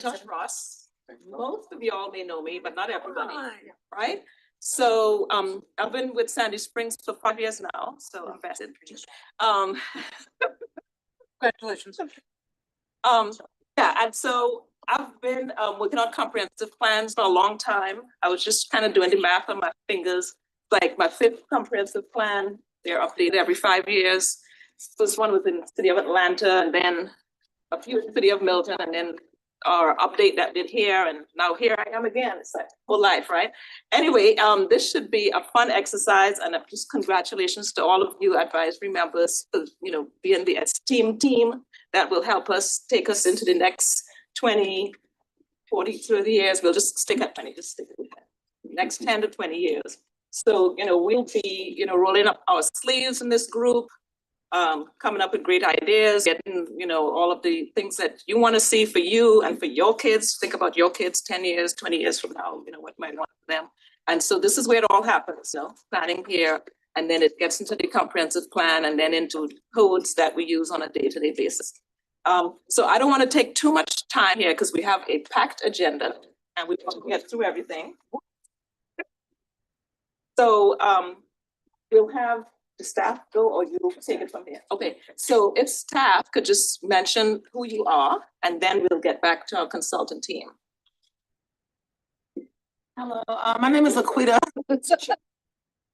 Josh Ross. Most of y'all may know me, but not everybody, right? So I've been with Sandy Springs for 5 years now, so I'm vested. Congratulations. Yeah, and so I've been working on comprehensive plans for a long time. I was just kind of doing the math on my fingers. Like my 5th comprehensive plan, they're updated every 5 years. First one was in the city of Atlanta, and then a few in the city of Milton, and then our update that did here, and now here I am again. It's like whole life, right? Anyway, this should be a fun exercise, and just congratulations to all of you advisory members for, you know, being the esteemed team that will help us take us into the next 20, 40, 30 years. We'll just stick at 20, just stick with that. Next 10 to 20 years. So, you know, we'll be, you know, rolling up our sleeves in this group, coming up with great ideas, getting, you know, all of the things that you want to see for you and for your kids. Think about your kids 10 years, 20 years from now, you know, what you might want for them. And so this is where it all happens, you know, planning here, and then it gets into the comprehensive plan, and then into codes that we use on a day-to-day basis. So I don't want to take too much time here because we have a packed agenda and we want to get through everything. So we'll have the staff go, or you take it from here. Okay, so if staff could just mention who you are, and then we'll get back to our consultant team. Hello, my name is Laquita.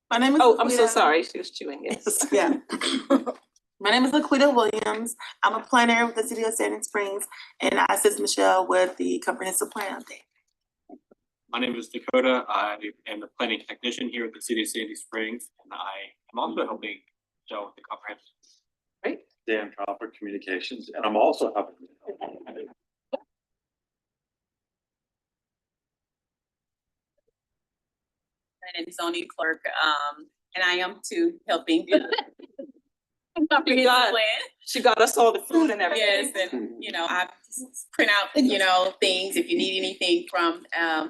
My name is Oh, I'm so sorry, she was chewing, yes. Yeah. My name is Laquita Williams. I'm a planner with the City of Sandy Springs, and I assist Michelle with the comprehensive plan update. My name is Dakota. I am the planning technician here at the City of Sandy Springs, and I am also helping Michelle with the comprehensive. Right. Dan Crawford Communications, and I'm also helping. My name is Oni Clerk, and I am too helping. She got us all the food and everything. Yes, and you know, I print out, you know, things. If you need anything from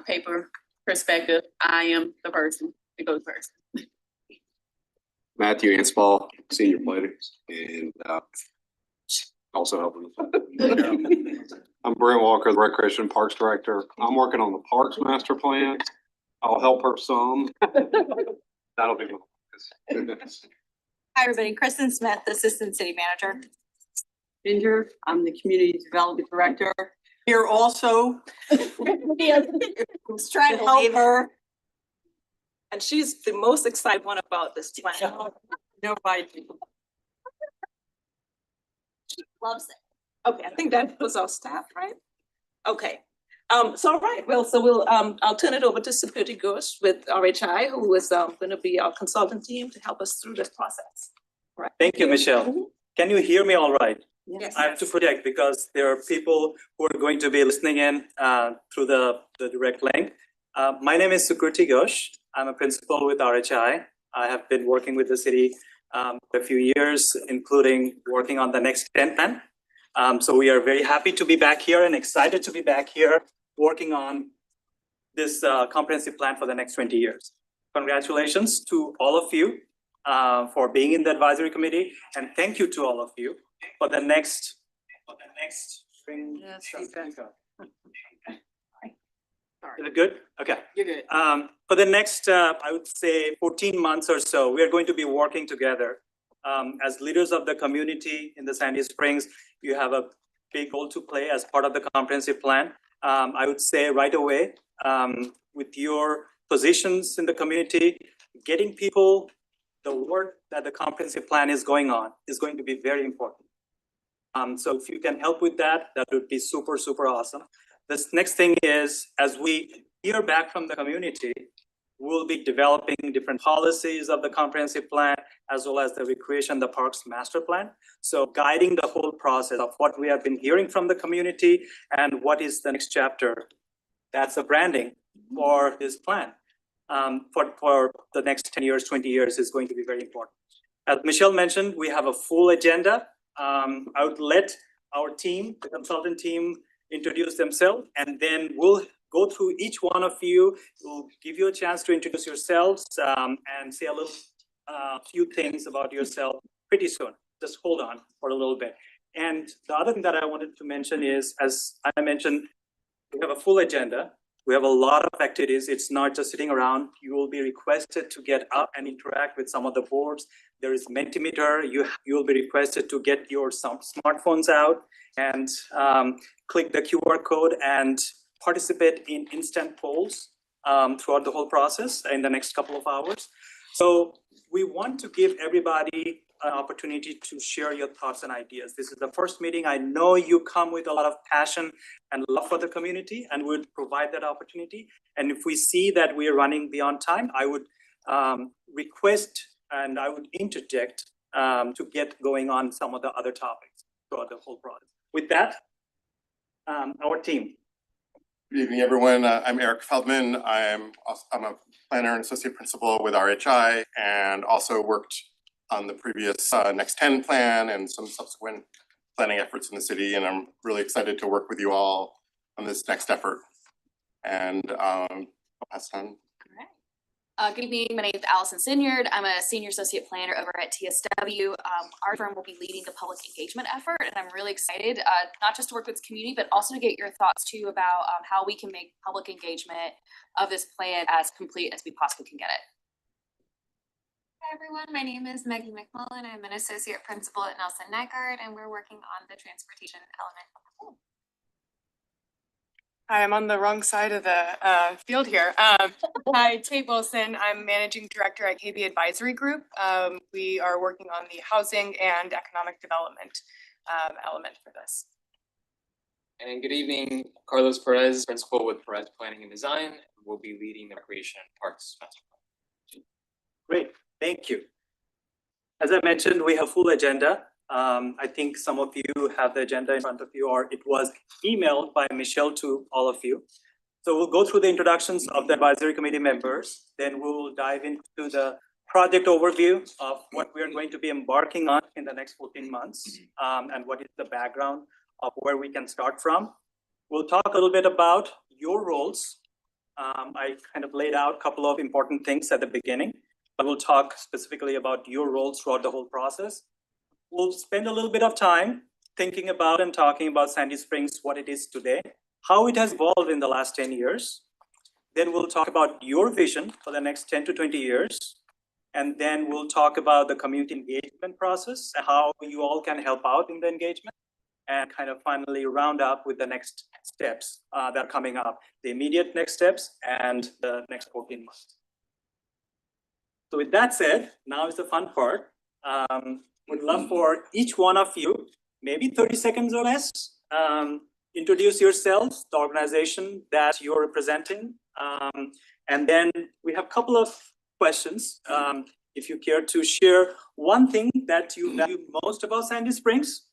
paper perspective, I am the person, the go first. Matthew Anspall, senior planner, and also helping. I'm Brent Walker, the Recreation and Parks Director. I'm working on the Parks Master Plan. I'll help her some. That'll be my Hi, everybody. Kristen Smith, Assistant City Manager. Ginger, I'm the Community Development Director. Here also. Who's trying to help her. And she's the most excited one about this plan. Nobody. Loves it. Okay, I think that was our staff, right? Okay. So all right, well, so we'll I'll turn it over to Security Ghost with RHI, who is going to be our consultant team to help us through this process. Right. Thank you, Michelle. Can you hear me all right? Yes. I have to project because there are people who are going to be listening in through the direct link. My name is Sukriti Ghosh. I'm a principal with RHI. I have been working with the city for a few years, including working on the next 10 plan. So we are very happy to be back here and excited to be back here working on this comprehensive plan for the next 20 years. Congratulations to all of you for being in the advisory committee, and thank you to all of you for the next spring. Yes, Is it good? Okay. You're good. For the next, I would say 14 months or so, we are going to be working together. As leaders of the community in the Sandy Springs, you have a big role to play as part of the comprehensive plan. I would say right away, with your positions in the community, getting people the work that the comprehensive plan is going on is going to be very important. So if you can help with that, that would be super, super awesome. This next thing is, as we hear back from the community, we'll be developing different policies of the comprehensive plan, as well as the recreation, the parks master plan. So guiding the whole process of what we have been hearing from the community and what is the next chapter. That's the branding for this plan. For the next 10 years, 20 years is going to be very important. As Michelle mentioned, we have a full agenda. I would let our team, the consultant team, introduce themselves, and then we'll go through each one of you. We'll give you a chance to introduce yourselves and say a little few things about yourself pretty soon. Just hold on for a little bit. And the other thing that I wanted to mention is, as I mentioned, We have a full agenda. We have a lot of activities. It's not just sitting around. You will be requested to get up and interact with some of the boards. There is Mentimeter. You will be requested to get your smartphones out and click the QR code and participate in instant polls throughout the whole process in the next couple of hours. So we want to give everybody an opportunity to share your thoughts and ideas. This is the first meeting. I know you come with a lot of passion and love for the community, and we'll provide that opportunity. And if we see that we are running beyond time, I would request and I would interject to get going on some of the other topics throughout the whole process. With that, our team. Good evening, everyone. I'm Eric Feldman. I'm a planner and associate principal with RHI and also worked on the previous Next 10 plan and some subsequent planning efforts in the city. And I'm really excited to work with you all on this next effort. And I'll pass it on. Good evening. My name is Allison Sinyard. I'm a senior associate planner over at TSW. Our firm will be leading the public engagement effort, and I'm really excited not just to work with this community, but also to get your thoughts too about how we can make public engagement of this plan as complete as we possibly can get it. Hi everyone, my name is Maggie McMullen. I'm an associate principal at Nelson Nygaard, and we're working on the transportation element of the plan. Hi, I'm on the wrong side of the field here. Hi, Tate Wilson. I'm managing director at KB Advisory Group. We are working on the housing and economic development element for this. And good evening, Carlos Perez, principal with Perez Planning and Design. We'll be leading the Recreation and Parks Master Plan. Great, thank you. As I mentioned, we have full agenda. I think some of you have the agenda in front of you, or it was emailed by Michelle to all of you. So we'll go through the introductions of the advisory committee members. Then we'll dive into the project overview of what we are going to be embarking on in the next 14 months and what is the background of where we can start from. We'll talk a little bit about your roles. I kind of laid out a couple of important things at the beginning, but we'll talk specifically about your roles throughout the whole process. We'll spend a little bit of time thinking about and talking about Sandy Springs, what it is today, how it has evolved in the last 10 years. Then we'll talk about your vision for the next 10 to 20 years. And then we'll talk about the community engagement process, how you all can help out in the engagement, and kind of finally round up with the next steps that are coming up, the immediate next steps and the next 14 months. So with that said, now is the fun part. Would love for each one of you, maybe 30 seconds or less, introduce yourselves, the organization that you're representing. And then we have a couple of questions. If you care to share one thing that you value most about Sandy Springs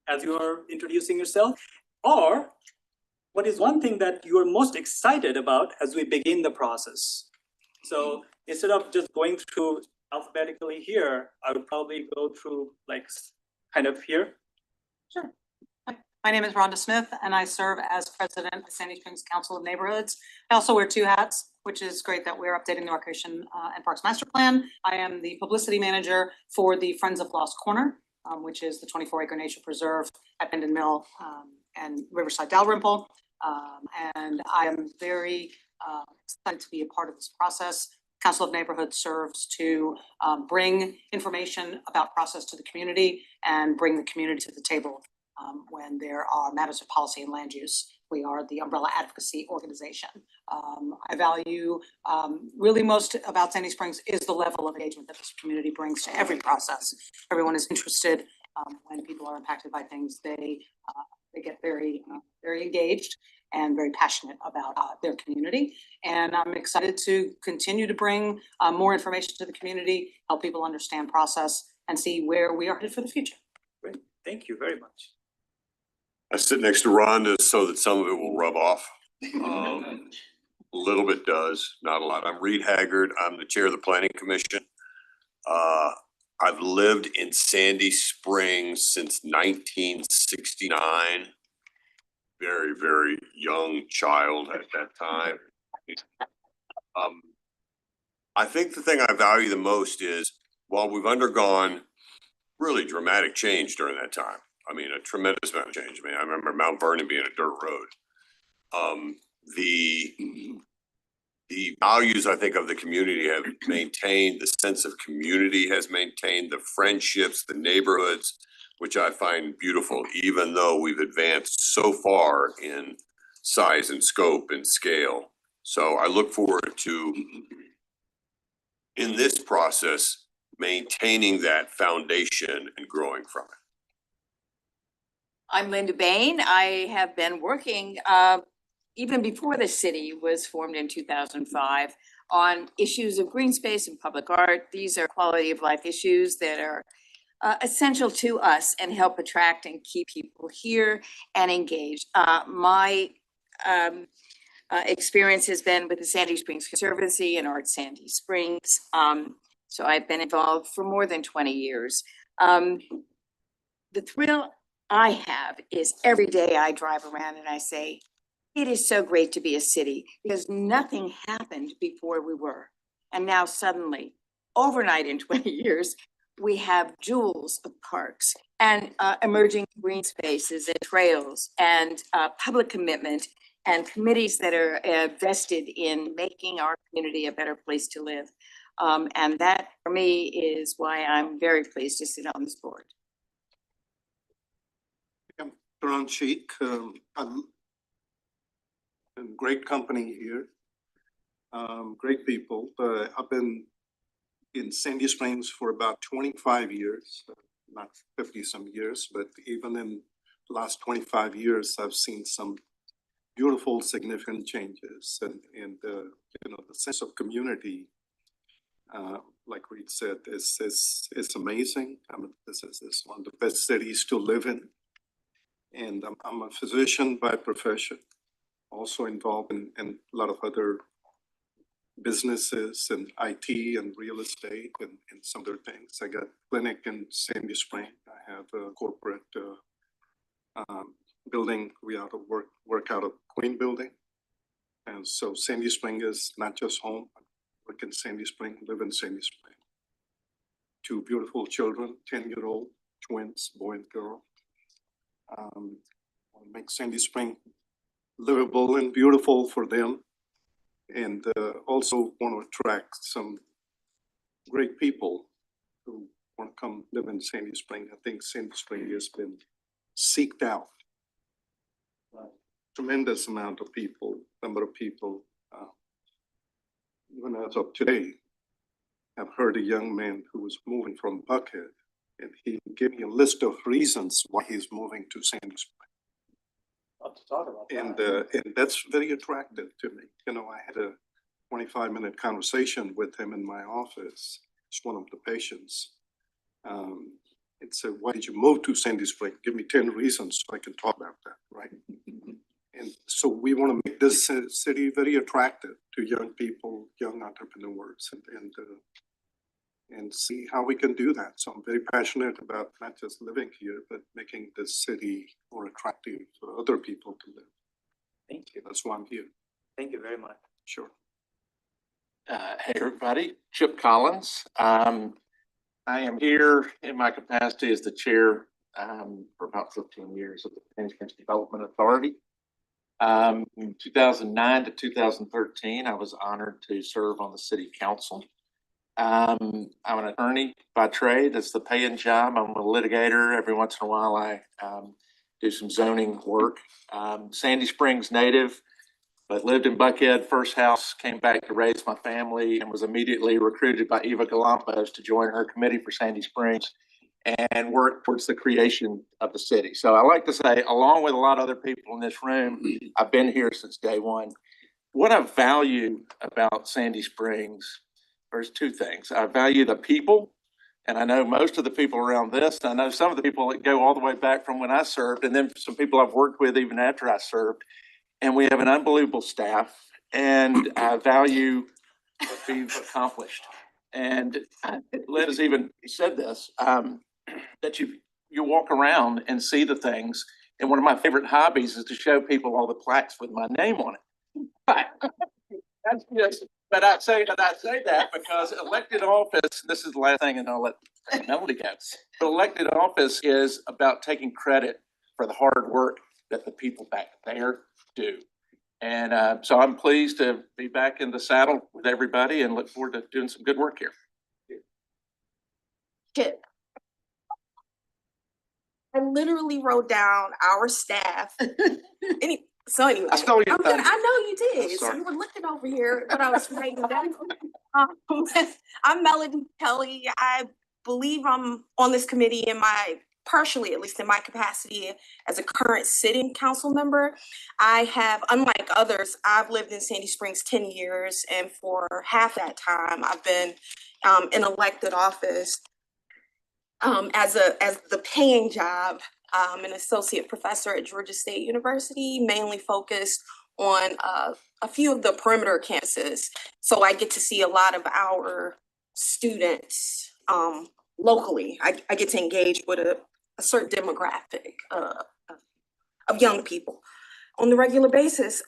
as you are introducing yourself, or what is one thing that you are most excited about as we begin the process. So instead of just going through alphabetically here, I would probably go through like kind of here. Sure. Hi, my name is Rhonda Smith and I serve as president of Sandy Springs Council of Neighborhoods. I also wear two hats, which is great that we're updating the Recreation and Parks Master Plan. I am the publicity manager for the Friends of Lost Corner, which is the 24-acre nature preserve at Bendon Mill and Riverside Dalrymple. And I am very excited to be a part of this process. Council of Neighborhoods serves to bring information about process to the community and bring the community to the table when there are matters of policy and land use. We are the umbrella advocacy organization. I value really most about Sandy Springs is the level of engagement that this community brings to every process. Everyone is interested. When people are impacted by things, they get very engaged and very passionate about their community. And I'm excited to continue to bring more information to the community, help people understand process, and see where we are headed for the future. Great, thank you very much. I sit next to Rhonda so that some of it will rub off. A little bit does, not a lot. I'm Reed Haggard. I'm the chair of the Planning Commission. I've lived in Sandy Springs since 1969. Very, very young child at that time. I think the thing I value the most is while we've undergone really dramatic change during that time. I mean, a tremendous amount of change. I mean, I remember Mount Vernon being a dirt road. The values, I think, of the community have maintained, the sense of community has maintained, the friendships, the neighborhoods, which I find beautiful, even though we've advanced so far in size and scope and scale. So I look forward to, in this process, maintaining that foundation and growing from it. I'm Linda Bain. I have been working even before the city was formed in 2005 on issues of green space and public art. These are quality of life issues that are essential to us and help attract and keep people here and engaged. My experience has been with the Sandy Springs Conservancy and Art Sandy Springs. So I've been involved for more than 20 years. The thrill I have is every day I drive around and I say, it is so great to be a city because nothing happened before we were. And now suddenly, overnight in 20 years, we have jewels of parks and emerging green spaces and trails and public commitment and committees that are vested in making our community a better place to live. And that for me is why I'm very pleased to sit on this board. Ron Sheik, I'm in great company here, great people. I've been in Sandy Springs for about 25 years, not 50 some years, but even in the last 25 years, I've seen some beautiful, significant changes and you know, the sense of community, like Reed said, is amazing. I mean, this is one of the best cities to live in. And I'm a physician by profession, also involved in a lot of other businesses and IT and real estate and some other things. I got a clinic in Sandy Spring. I have a corporate building. We out of work out of Queen Building. And so Sandy Spring is not just home. I work in Sandy Spring, live in Sandy Spring. 2 beautiful children, 10-year-old twins, boy and girl. Make Sandy Spring livable and beautiful for them. And also want to attract some great people who want to come live in Sandy Spring. I think Sandy Spring has been seeked out. Tremendous amount of people, number of people. Even as of today, I've heard a young man who was moving from Buckhead, and he gave me a list of reasons why he's moving to Sandy Spring. And that's very attractive to me. You know, I had a 25-minute conversation with him in my office. It's one of the patients. It said, why did you move to Sandy Spring? Give me 10 reasons so I can talk about that, right? And so we want to make this city very attractive to young people, young entrepreneurs, and see how we can do that. So I'm very passionate about not just living here, but making this city more attractive for other people to live. Thank you. That's why I'm here. Thank you very much. Sure. Hey, everybody, Chip Collins. I am here in my capacity as the chair for about 15 years of the Sandy Springs Development Authority. In 2009 to 2013, I was honored to serve on the city council. I'm an attorney by trade. That's the paying job. I'm a litigator. Every once in a while, I do some zoning work. Sandy Springs native, but lived in Buckhead. First house, came back to raise my family, and was immediately recruited by Eva Galampos to join her committee for Sandy Springs and work towards the creation of the city. So I like to say, along with a lot of other people in this room, I've been here since day one. What I value about Sandy Springs, there's 2 things. I value the people, and I know most of the people around this. I know some of the people that go all the way back from when I served, and then some people I've worked with even after I served. And we have an unbelievable staff, and I value what we've accomplished. And Liz even said this, that you walk around and see the things. And one of my favorite hobbies is to show people all the plaques with my name on it. But that's just, but I say that because elected office, this is the last thing and I'll let Melody go. But elected office is about taking credit for the hard work that the people back there do. And so I'm pleased to be back in the saddle with everybody and look forward to doing some good work here. Kit. I literally wrote down our staff. Anyway, I stole your thunder. I know you did. So Sorry. you were looking over here, but I was writing down. I'm Melody Kelly. I believe I'm on this committee partially, at least in my capacity as a current sitting council member. I have, unlike others, I've lived in Sandy Springs 10 years, and for half that time, I've been in elected office as the paying job, an associate professor at Georgia State University, mainly focused on a few of the perimeter campuses. So I get to see a lot of our students locally. I get to engage with a certain demographic of young people on the regular basis.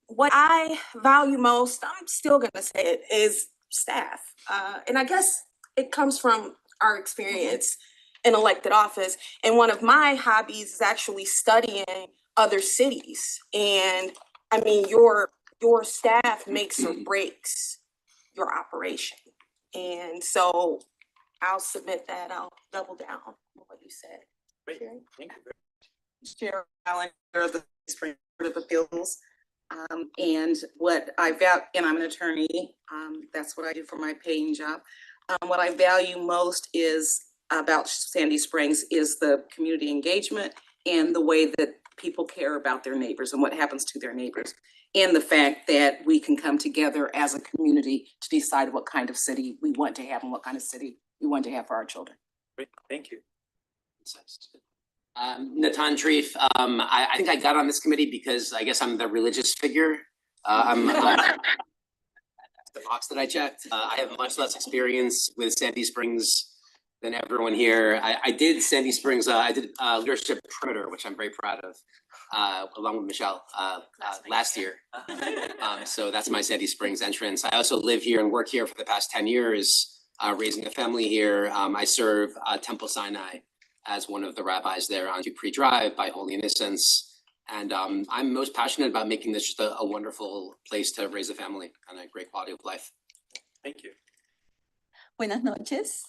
What I value most, I'm still gonna say it, is staff. And I guess it comes from our experience in elected office. And one of my hobbies is actually studying other cities. And I mean, your staff makes or breaks your operation. And so I'll submit that, I'll double down on what you said. Great, thank you. Chair Allen, of the Spring Board of Appeals. And what I value, and I'm an attorney, that's what I do for my paying job. What I value most is about Sandy Springs is the community engagement and the way that people care about their neighbors and what happens to their neighbors. And the fact that we can come together as a community to decide what kind of city we want to have and what kind of city we want to have for our children. Great, thank you. Natan Treef, I think I got on this committee because I guess I'm the religious figure. That's the box that I checked. I have much less experience with Sandy Springs than everyone here. I did Sandy Springs, I did leadership perimeter, which I'm very proud of, along with Michelle last year. So that's my Sandy Springs entrance. I also live here and work here for the past 10 years, raising a family here. I serve Temple Sinai as one of the rabbis there on Dupree Drive by Holy Innocents. And I'm most passionate about making this just a wonderful place to raise a family and a great quality of life. Thank you. Buenas noches.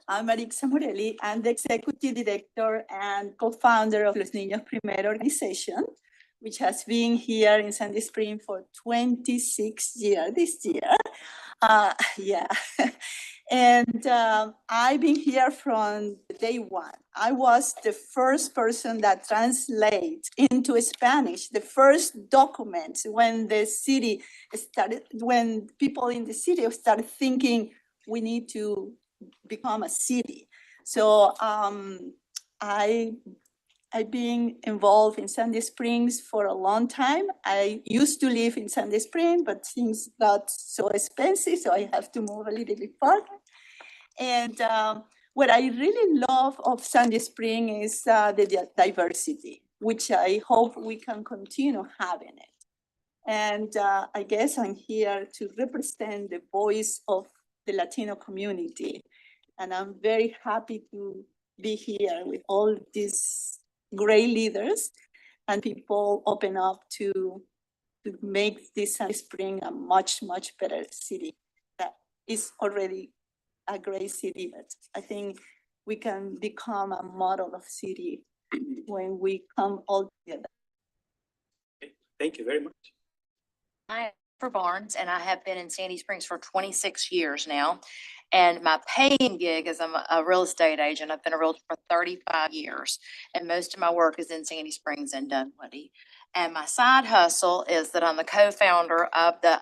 I'm Marixa Morelli. I'm the executive director and co-founder of Los Niños Primero organization, which has been here in Sandy Spring for 26 years this year. Yeah. And I've been here from day one. I was the first person that translates into Spanish, the first document when the city started, when people in the city started thinking we need to become a city. So I've been involved in Sandy Springs for a long time. I used to live in Sandy Springs, but things got so expensive, so I have to move a little bit further. And what I really love of Sandy Springs is the diversity, which I hope we can continue having it. And I guess I'm here to represent the voice of the Latino community. And I'm very happy to be here with all these great leaders and people open up to make this Sandy Spring a much, much better city. That is already a great city, but I think we can become a model of city when we come all together. Thank you very much. I'm Jennifer Barnes, and I have been in Sandy Springs for 26 years now. And my paying gig is I'm a real estate agent. I've been a realtor for 35 years, and most of my work is in Sandy Springs and Dunwoody. And my side hustle is that I'm the co-founder of the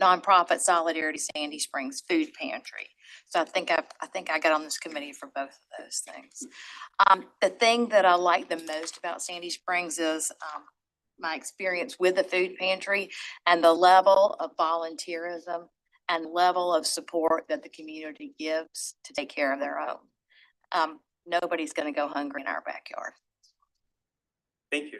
nonprofit Solidarity Sandy Springs Food Pantry. So I think I got on this committee for both of those things. The thing that I like the most about Sandy Springs is my experience with the food pantry and the level of volunteerism and level of support that the community gives to take care of their own. Nobody's going to go hungry in our backyard. Thank you.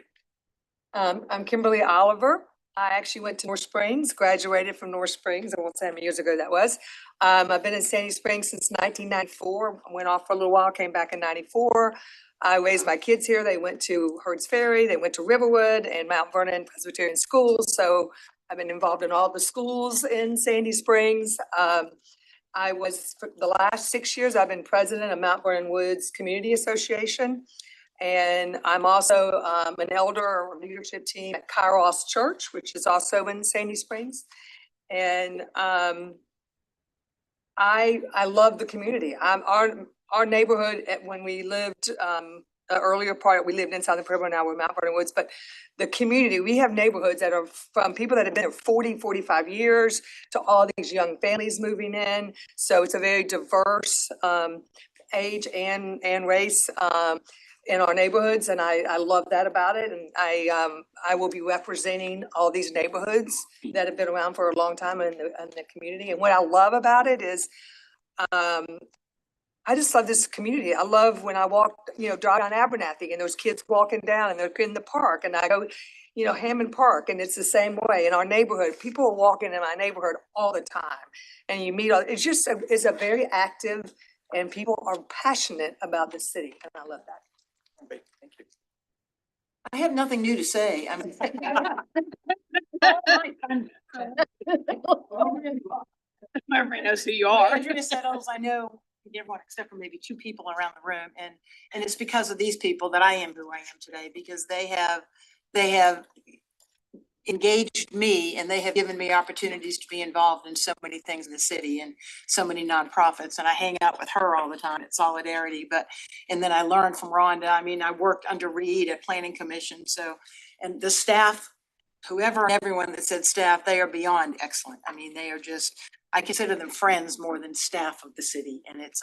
I'm Kimberly Oliver. I actually went to North Springs, graduated from North Springs. I won't say how many years ago that was. I've been in Sandy Springs since 1994. Went off for a little while, came back in 94. I raised my kids here. They went to Herds Ferry, they went to Riverwood and Mount Vernon Presbyterian Schools. So I've been involved in all the schools in Sandy Springs. I was, for the last 6 years, I've been president of Mount Vernon Woods Community Association. And I'm also an elder or leadership team at Kairos Church, which is also in Sandy Springs. And I love the community. Our neighborhood, when we lived, the earlier part, we lived inside the perimeter, now we're Mount Vernon Woods, but the community, we have neighborhoods that are from people that have been there 40, 45 years to all these young families moving in. So it's a very diverse age and race in our neighborhoods, and I love that about it. And I will be representing all these neighborhoods that have been around for a long time in the community. And what I love about it is I just love this community. I love when I walk, drive down Abernathy and those kids walking down and they're in the park, and I go, Hammond Park, and it's the same way in our neighborhood. People are walking in my neighborhood all the time, and you meet it's just it's a very active, and people are passionate about the city, and I love that. Great, thank you. I have nothing new to say. I mean. Everybody knows who you are. Andrea settles, I know everyone except for maybe two people around the room, and it's because of these people that I am who I am today, because they have engaged me and they have given me opportunities to be involved in so many things in the city and so many nonprofits, and I hang out with her all the time at Solidarity. And then I learned from Rhonda. I mean, I worked under Reed at Planning Commission, and the staff, whoever and everyone that said staff, they are beyond excellent. I mean, they are just, I consider them friends more than staff of the city. And it's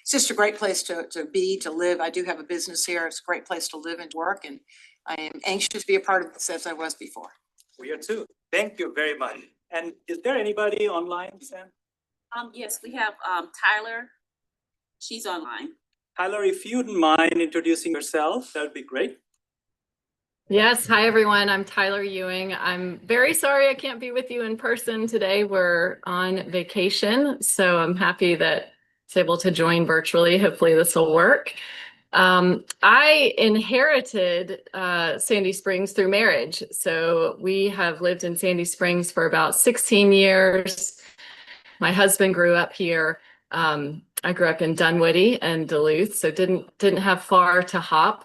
just a great place to be, to live. I do have a business here. It's a great place to live and work. And I am anxious to be a part of this as I was before. We are too. Thank you very much. And is there anybody online, Sam? Yes, we have Tyler. She's online. Tyler, if you wouldn't mind introducing yourself, that would be great. Yes, hi everyone. I'm Tyler Ewing. I'm very sorry I can't be with you in person today. We're on vacation, so I'm happy that it's able to join virtually. Hopefully this will work. I inherited Sandy Springs through marriage. So we have lived in Sandy Springs for about 16 years. My husband grew up here. I grew up in Dunwoody and Duluth, so didn't have far to hop.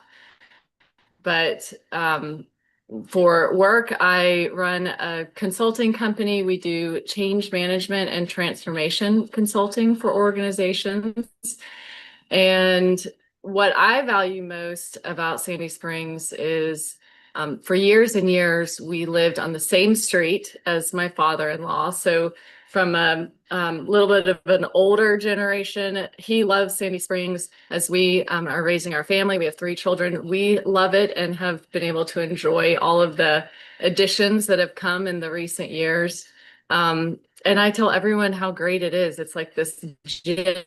But for work, I run a consulting company. We do change management and transformation consulting for organizations. And what I value most about Sandy Springs is for years and years, we lived on the same street as my father-in-law. So from a little bit of an older generation, he loves Sandy Springs. As we are raising our family, we have 3 children. We love it and have been able to enjoy all of the additions that have come in the recent years. And I tell everyone how great it is. It's like this gem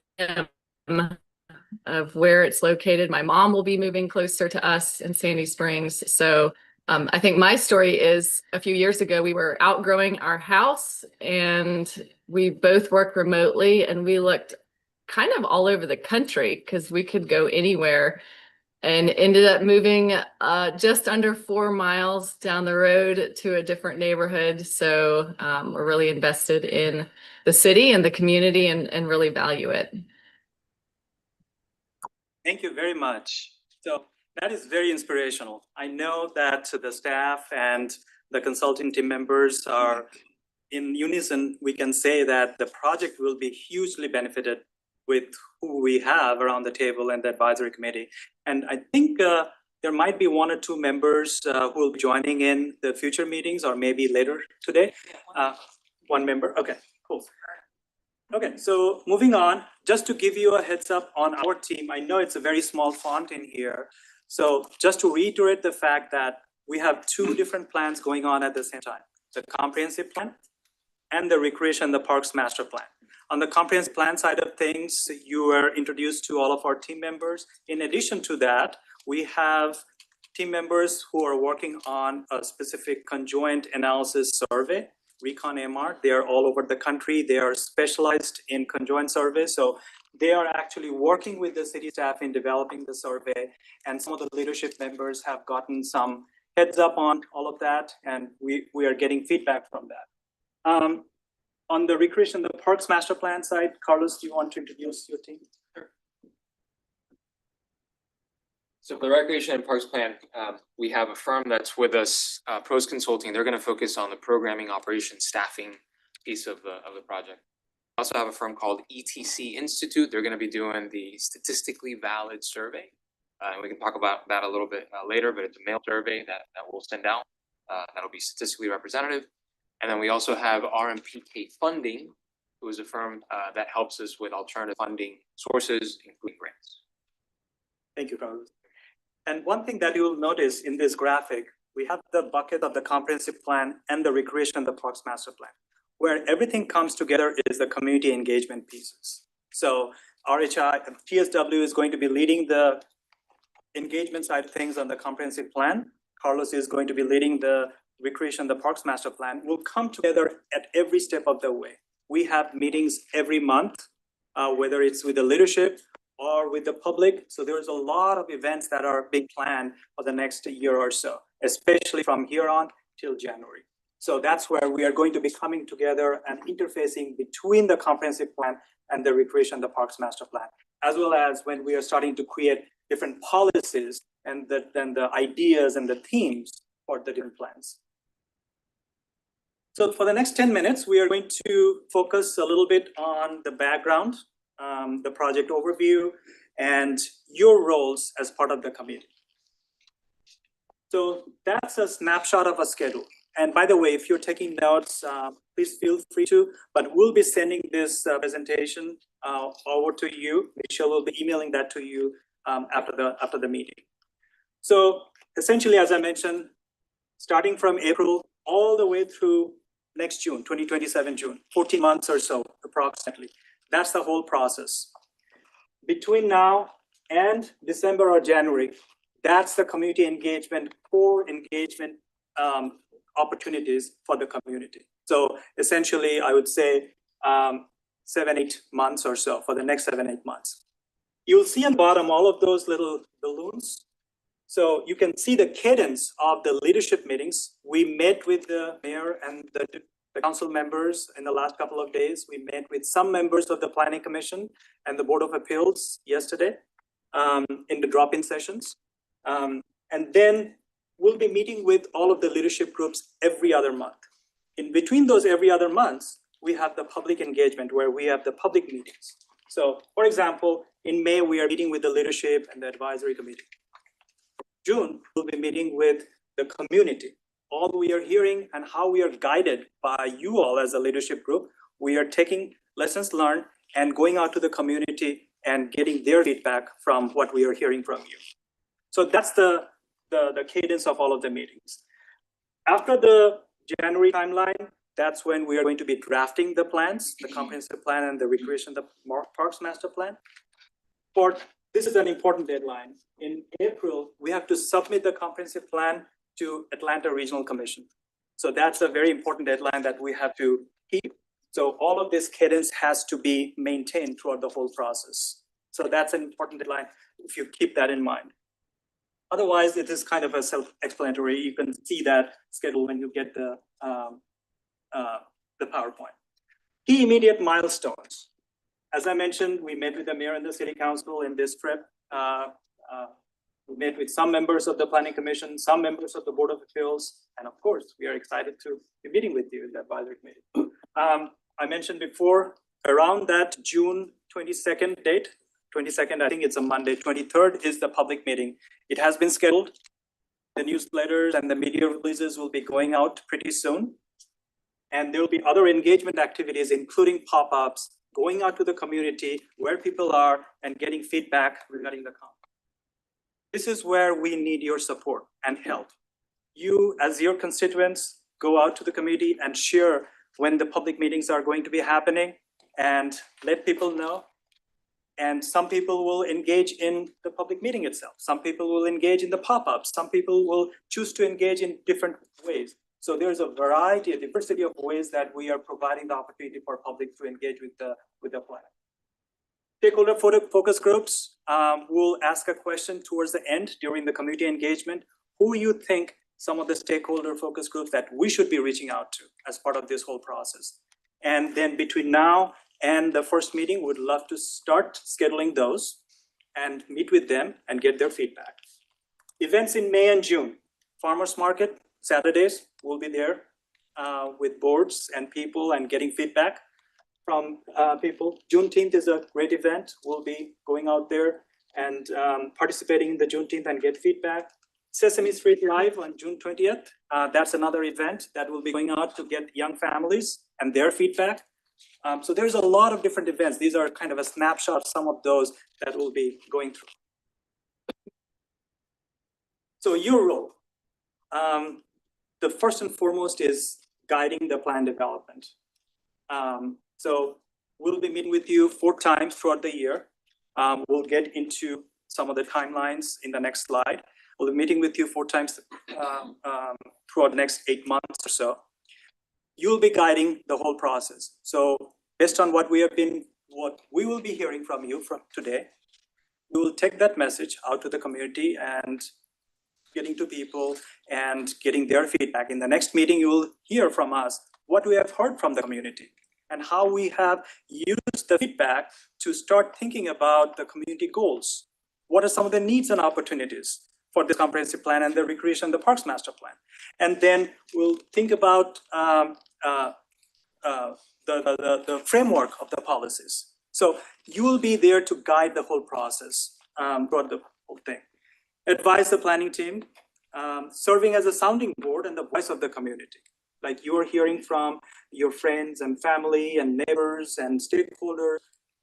of where it's located. My mom will be moving closer to us in Sandy Springs. So I think my story is a few years ago, we were outgrowing our house and we both worked remotely, and we looked kind of all over the country because we could go anywhere, and ended up moving just under 4 miles down the road to a different neighborhood. So we're really invested in the city and the community and really value it. Thank you very much. So that is very inspirational. I know that the staff and the consulting team members are in unison. We can say that the project will be hugely benefited with who we have around the table and the advisory committee. And I think there might be 1 or 2 members who will be joining in the future meetings, or maybe later today. 1 member, okay, cool. Okay, so moving on, just to give you a heads up on our team, I know it's a very small font in here. So just to reiterate the fact that we have 2 different plans going on at the same time, the comprehensive plan and the recreation, the parks master plan. On the comprehensive plan side of things, you were introduced to all of our team members. In addition to that, we have team members who are working on a specific conjoint analysis survey, Recon MR. They are all over the country. They are specialized in conjoint surveys. So they are actually working with the city staff in developing the survey. And some of the leadership members have gotten some heads up on all of that. And we are getting feedback from that. On the recreation, the Parks Master Plan side, Carlos, do you want to introduce your team? So for the Recreation and Parks Plan, we have a firm that's with us, Pros Consulting. They're gonna focus on the programming, operations, staffing piece of the project. I also have a firm called ETC Institute. They're gonna be doing the statistically valid survey. And we can talk about that a little bit later, but it's a mail survey that we'll send out. That'll be statistically representative. And then we also have RMPK Funding, who is a firm that helps us with alternative funding sources, including grants. Thank you, Carlos. And one thing that you will notice in this graphic, we have the bucket of the comprehensive plan and the recreation and the parks master plan. Where everything comes together is the community engagement pieces. So RHI, TSW is going to be leading the engagement side of things on the comprehensive plan. Carlos is going to be leading the recreation, the parks master plan. Will come together at every step of the way. We have meetings every month, whether it's with the leadership or with the public. So there's a lot of events that are being planned for the next year or so, especially from here on till January. So that's where we are going to be coming together and interfacing between the comprehensive plan and the recreation, the parks master plan, as well as when we are starting to create different policies and then the ideas and the themes for the different plans. So for the next 10 minutes, we are going to focus a little bit on the background, the project overview, and your roles as part of the committee. So that's a snapshot of a schedule. And by the way, if you're taking notes, please feel free to, but we'll be sending this presentation over to you. Michelle will be emailing that to you after the meeting. So essentially, as I mentioned, starting from April all the way through next June, 2027 June, 14 months or so approximately. That's the whole process. Between now and December or January, that's the community engagement, core engagement opportunities for the community. So essentially, I would say 7-8 months or so for the next 7-8 months. You'll see on the bottom all of those little balloons. So you can see the cadence of the leadership meetings. We met with the mayor and the council members in the last couple of days. We met with some members of the Planning Commission and the Board of Appeals yesterday in the drop-in sessions. And then we'll be meeting with all of the leadership groups every other month. In between those every other months, we have the public engagement where we have the public meetings. So for example, in May, we are meeting with the leadership and the advisory committee. June, we'll be meeting with the community. All we are hearing and how we are guided by you all as a leadership group, we are taking lessons learned and going out to the community and getting their feedback from what we are hearing from you. So that's the cadence of all of the meetings. After the January timeline, that's when we are going to be drafting the plans, the comprehensive plan and the recreation, the parks master plan. This is an important deadline. In April, we have to submit the comprehensive plan to Atlanta Regional Commission. So that's a very important deadline that we have to keep. So all of this cadence has to be maintained throughout the whole process. So that's an important deadline if you keep that in mind. Otherwise, it is kind of a self-explanatory. You can see that schedule when you get the PowerPoint. Key immediate milestones. As I mentioned, we met with the mayor and the city council in this trip. We met with some members of the Planning Commission, some members of the Board of Appeals, and of course, we are excited to be meeting with you in the advisory committee. I mentioned before, around that June 22nd date, 22nd, I think it's a Monday, 23rd is the public meeting. It has been scheduled. The newsletters and the media releases will be going out pretty soon. And there will be other engagement activities, including pop-ups, going out to the community where people are and getting feedback regarding the conference. This is where we need your support and help. You, as your constituents, go out to the community and share when the public meetings are going to be happening and let people know. And some people will engage in the public meeting itself. Some people will engage in the pop-ups. Some people will choose to engage in different ways. So there's a variety, a diversity of ways that we are providing the opportunity for public to engage with the plan. Stakeholder focus groups will ask a question towards the end during the community engagement. Who you think some of the stakeholder focus groups that we should be reaching out to as part of this whole process? And then between now and the first meeting, would love to start scheduling those and meet with them and get their feedback. Events in May and June. Farmers market, Saturdays, we'll be there with boards and people and getting feedback from people. Juneteenth is a great event. We'll be going out there and participating in the Juneteenth and get feedback. Sesame Street Live on June 20th. That's another event that will be going out to get young families and their feedback. So there's a lot of different events. These are kind of a snapshot of some of those that we'll be going through. So your role, the first and foremost is guiding the plan development. So we'll be meeting with you 4 times throughout the year. We'll get into some of the timelines in the next slide. We'll be meeting with you 4 times throughout the next 8 months or so. You'll be guiding the whole process. So based on what we will be hearing from you from today, we will take that message out to the community and getting to people and getting their feedback. In the next meeting, you will hear from us what we have heard from the community and how we have used the feedback to start thinking about the community goals. What are some of the needs and opportunities for this comprehensive plan and the recreation and the parks master plan? And then we'll think about the framework of the policies. So you will be there to guide the whole process throughout the whole thing. Advise the planning team, serving as a sounding board and the voice of the community. Like you're hearing from your friends and family and neighbors and stakeholders,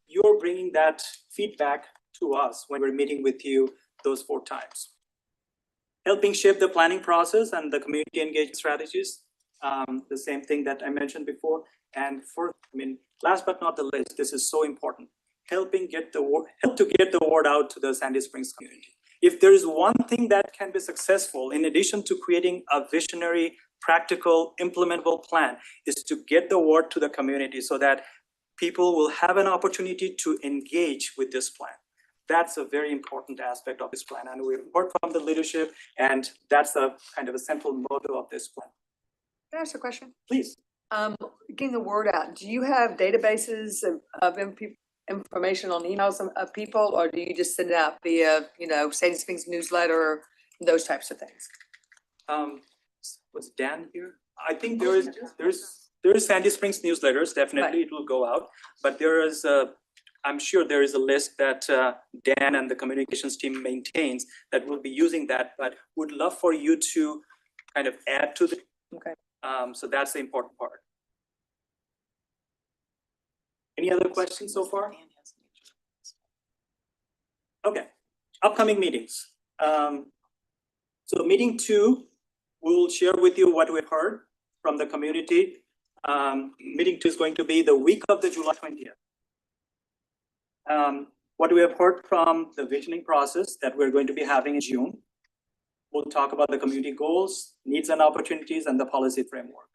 you're bringing that feedback to us when we're meeting with you those 4 times. Helping shape the planning process and the community engagement strategies, the same thing that I mentioned before. And last but not the least, this is so important, help to get the word out to the Sandy Springs community. If there is one thing that can be successful, in addition to creating a visionary, practical, implementable plan, is to get the word to the community so that people will have an opportunity to engage with this plan. That's a very important aspect of this plan, and we heard from the leadership, and that's a kind of a central motto of this plan. Can I ask a question? Please. Getting the word out, do you have databases of information on emails of people, or do you just send it out via, Sandy Springs newsletter, those types of things? Was Dan here? I think there is Sandy Springs newsletters, definitely it will go out, but there is I'm sure there is a list that Dan and the communications team maintains that will be using that, but would love for you to kind of add to the. Okay. So that's the important part. Any other questions so far? Okay, upcoming meetings. So meeting 2, we will share with you what we've heard from the community. Meeting 2 is going to be the week of the July 20th. What we have heard from the visioning process that we're going to be having in June. We'll talk about the community goals, needs and opportunities, and the policy framework.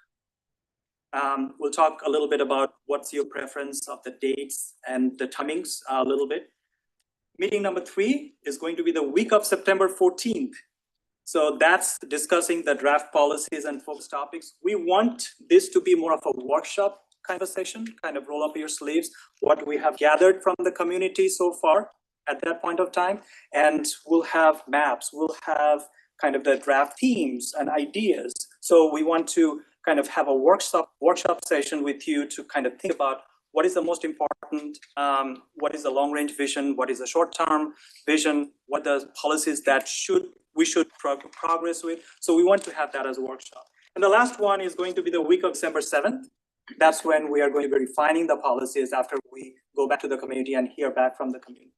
We'll talk a little bit about what's your preference of the dates and the timings a little bit. Meeting number 3 is going to be the week of September 14th. So that's discussing the draft policies and focus topics. We want this to be more of a workshop kind of session, kind of roll up your sleeves, what we have gathered from the community so far at that point of time. And we'll have maps, we'll have kind of the draft themes and ideas. So we want to kind of have a workshop session with you to kind of think about what is the most important, what is the long range vision, what is the short term vision, what the policies that we should progress with. So we want to have that as a workshop. And the last one is going to be the week of December 7th. That's when we are going to be refining the policies after we go back to the community and hear back from the community.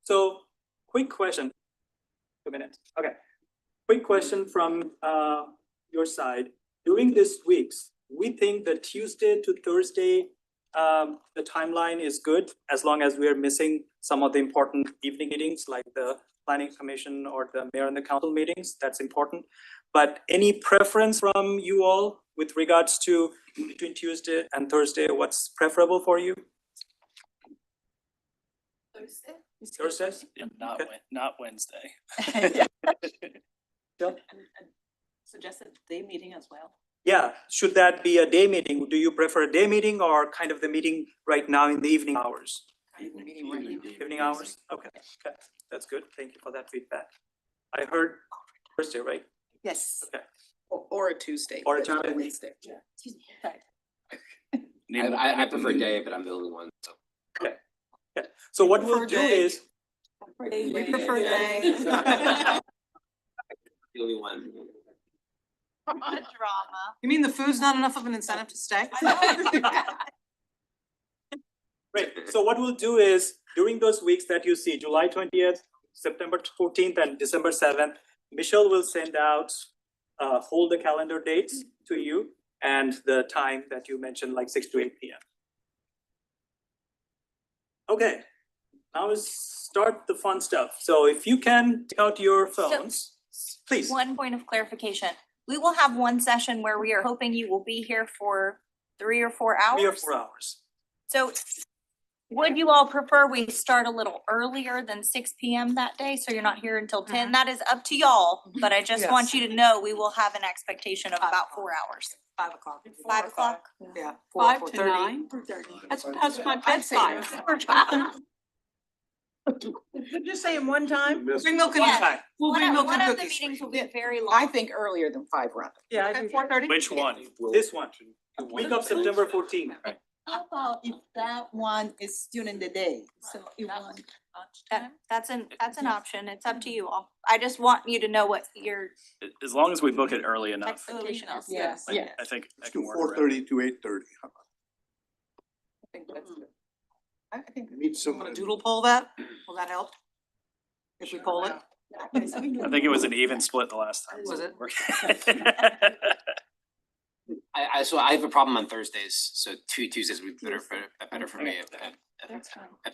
So quick question, 2 minutes. Okay, quick question from your side. During these weeks, we think that Tuesday to Thursday the timeline is good, as long as we are missing some of the important evening meetings like the planning commission or the mayor and the council meetings, that's important. But any preference from you all with regards to between Tuesday and Thursday, what's preferable for you? Thursday? Yeah, not Okay. not Wednesday. Suggested day meeting as well. Yeah, should that be a day meeting? Do you prefer a day meeting or kind of the meeting right now in the evening hours? Evening hours? Okay, okay, that's good. Thank you for that feedback. I heard Thursday, right? Yes. Okay. Or a Tuesday. Or a but not Tuesday. Wednesday. I prefer day, but I'm the only one, so. Okay. Yeah. So what we'll do is. We prefer day. The only one. Drama. You mean the food's not enough of an incentive to stay? Great, so what we'll do is, during those weeks that you see, July 20th, September 14th, and December 7th, Michelle will send out, hold the calendar dates to you and the time that you mentioned, like 6 to 8 p.m. Okay, now let's start the fun stuff. So if you can take out your phones, please. One point of clarification. We will have one session where we are hoping you will be here for 3 or 4 hours. 3 or 4 hours. So would you all prefer we start a little earlier than 6 p.m. that day, so you're not here until 10? That is up to y'all, but I just want you to know we will have an expectation of about 4 hours. 5 o'clock. 5 o'clock? Yeah. 5 to 9? That's my bedtime. Just saying one time? Bring milk and Yes. we'll bring milk One and of the cookies. meetings will be very long. I think earlier than 5 rather. Yeah, I think 4:30. Which one? This one, week of September 14th. How about if that one is during the day? So you want. That's an option. It's up to you all. I just want you to know what your As long as we book it early enough, expectation is. Yes. I think I Let's can do work around 4:30 to 8:30. I think that's good. I think. Need some. Want to doodle poll that? Will that help? If we poll it? I think it was an even split the last time. Was it? So I have a problem on Thursdays, so Tuesdays would be better for me if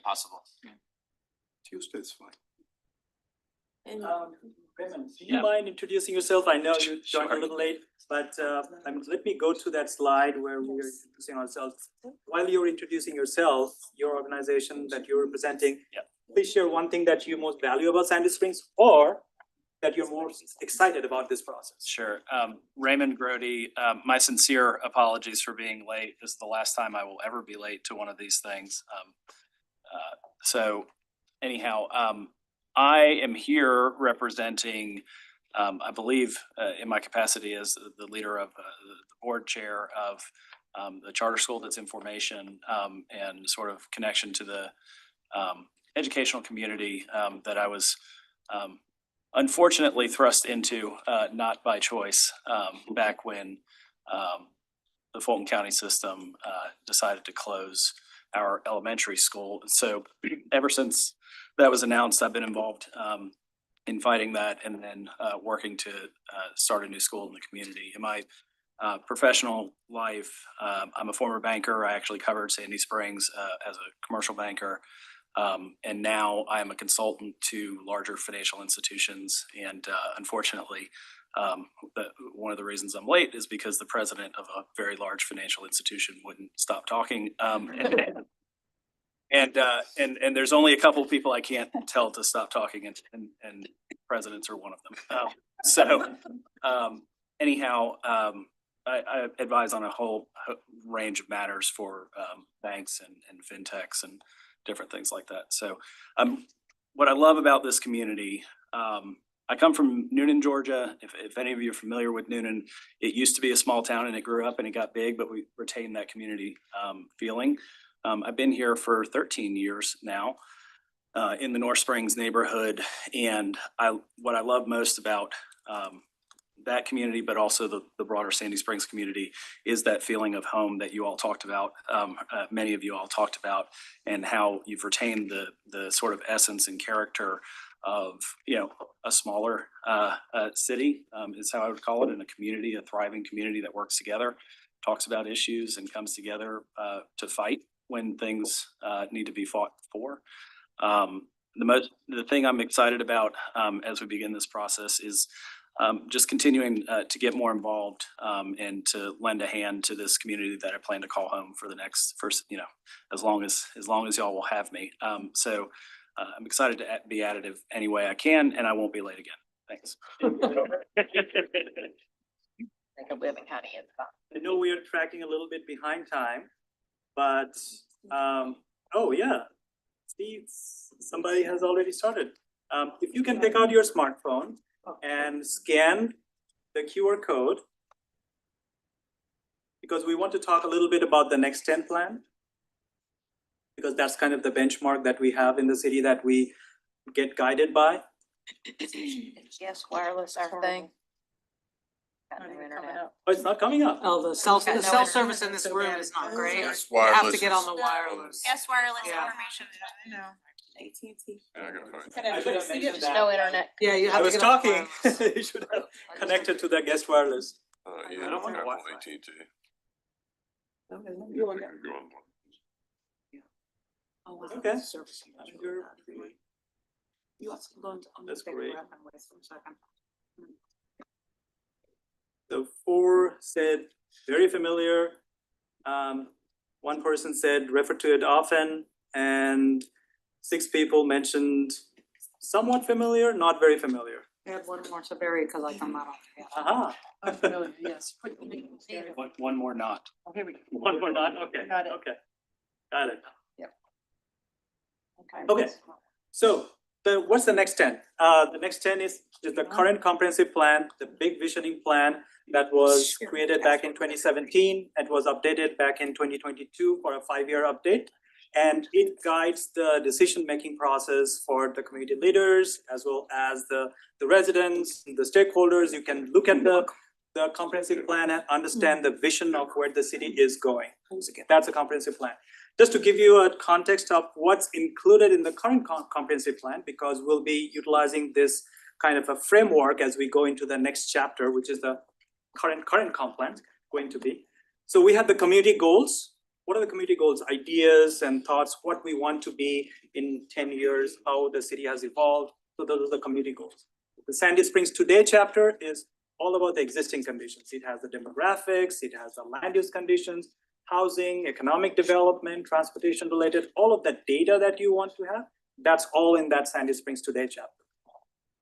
possible. Tuesday's fine. Raymond, do you mind introducing yourself? I know you joined a little late, but let me go to that slide where we are introducing ourselves. While you're introducing yourself, your organization that you're representing, please share one thing that you most value about Sandy Springs or that you're most excited about this process. Sure. Raymond Grody, my sincere apologies for being late. This is the last time I will ever be late to one of these things. So anyhow, I am here representing, I believe, in my capacity as the leader of the board chair of the charter school that's in formation and sort of connection to the educational community that I was unfortunately thrust into, not by choice, back when the Fulton County system decided to close our elementary school. So ever since that was announced, I've been involved in fighting that and then working to start a new school in the community. In my professional life, I'm a former banker. I actually covered Sandy Springs as a commercial banker. And now I'm a consultant to larger financial institutions. And unfortunately, one of the reasons I'm late is because the president of a very large financial institution wouldn't stop talking. And there's only a couple of people I can't tell to stop talking, and presidents are one of them. Anyhow, I advise on a whole range of matters for banks and fintechs and different things like that. So what I love about this community, I come from Noonan, Georgia. If any of you are familiar with Noonan, it used to be a small town and it grew up and it got big, but we retained that community feeling. I've been here for 13 years now in the North Springs neighborhood. And what I love most about that community, but also the broader Sandy Springs community, is that feeling of home that you all talked about, many of you all talked about, and how you've retained the sort of essence and character of, a smaller city is how I would call it, in a community, a thriving community that works together. talks about issues and comes together to fight when things need to be fought for. The thing I'm excited about as we begin this process is just continuing to get more involved and to lend a hand to this community that I plan to call home for the first, as long as y'all will have me. So I'm excited to be additive any way I can, and I won't be late again. Thanks. I know we are tracking a little bit behind time, but, oh yeah, see, somebody has already started. If you can take out your smartphone and scan the QR code, because we want to talk a little bit about the Next 10 plan, because that's kind of the benchmark that we have in the city that we get guided by. Yes, wireless, everything. Oh, it's not coming up. Oh, the cell service in this room is not great. Yes, You have to wireless get on is- the wireless. Yes, wireless Yeah. information, I know. AT&T. Yeah, I gotta find it. I should have mentioned that. No internet. Yeah, you I have to was get on the talking, wireless. you should have connected to the guest wireless. Yeah, I don't want Apple Wi-Fi. AT&T. You want I can go on one. Okay. You also go into. That's great. The 4 said very familiar. One person said refer to it often, and 6 people mentioned somewhat familiar, not very familiar. I had one more to bury because I come out on. Aha. Unfamiliar, yes. One more not. Oh, here we go. One more not, okay. Got it. Okay, got it. Okay. Okay, so what's the next 10? The next 10 is the current comprehensive plan, the big visioning plan that was created back in 2017 and was updated back in 2022 for a 5-year update. And it guides the decision-making process for the community leaders as well as the residents, the stakeholders. You can look at the comprehensive plan and understand the vision of where the city is going. That's a comprehensive plan. Just to give you a context of what's included in the current comprehensive plan, because we'll be utilizing this kind of a framework as we go into the next chapter, which is the current comp plan going to be. So we have the community goals. What are the community goals? Ideas and thoughts, what we want to be in 10 years, how the city has evolved. So those are the community goals. The Sandy Springs Today chapter is all about the existing conditions. It has the demographics, it has the land use conditions, housing, economic development, transportation related, all of the data that you want to have, that's all in that Sandy Springs Today chapter.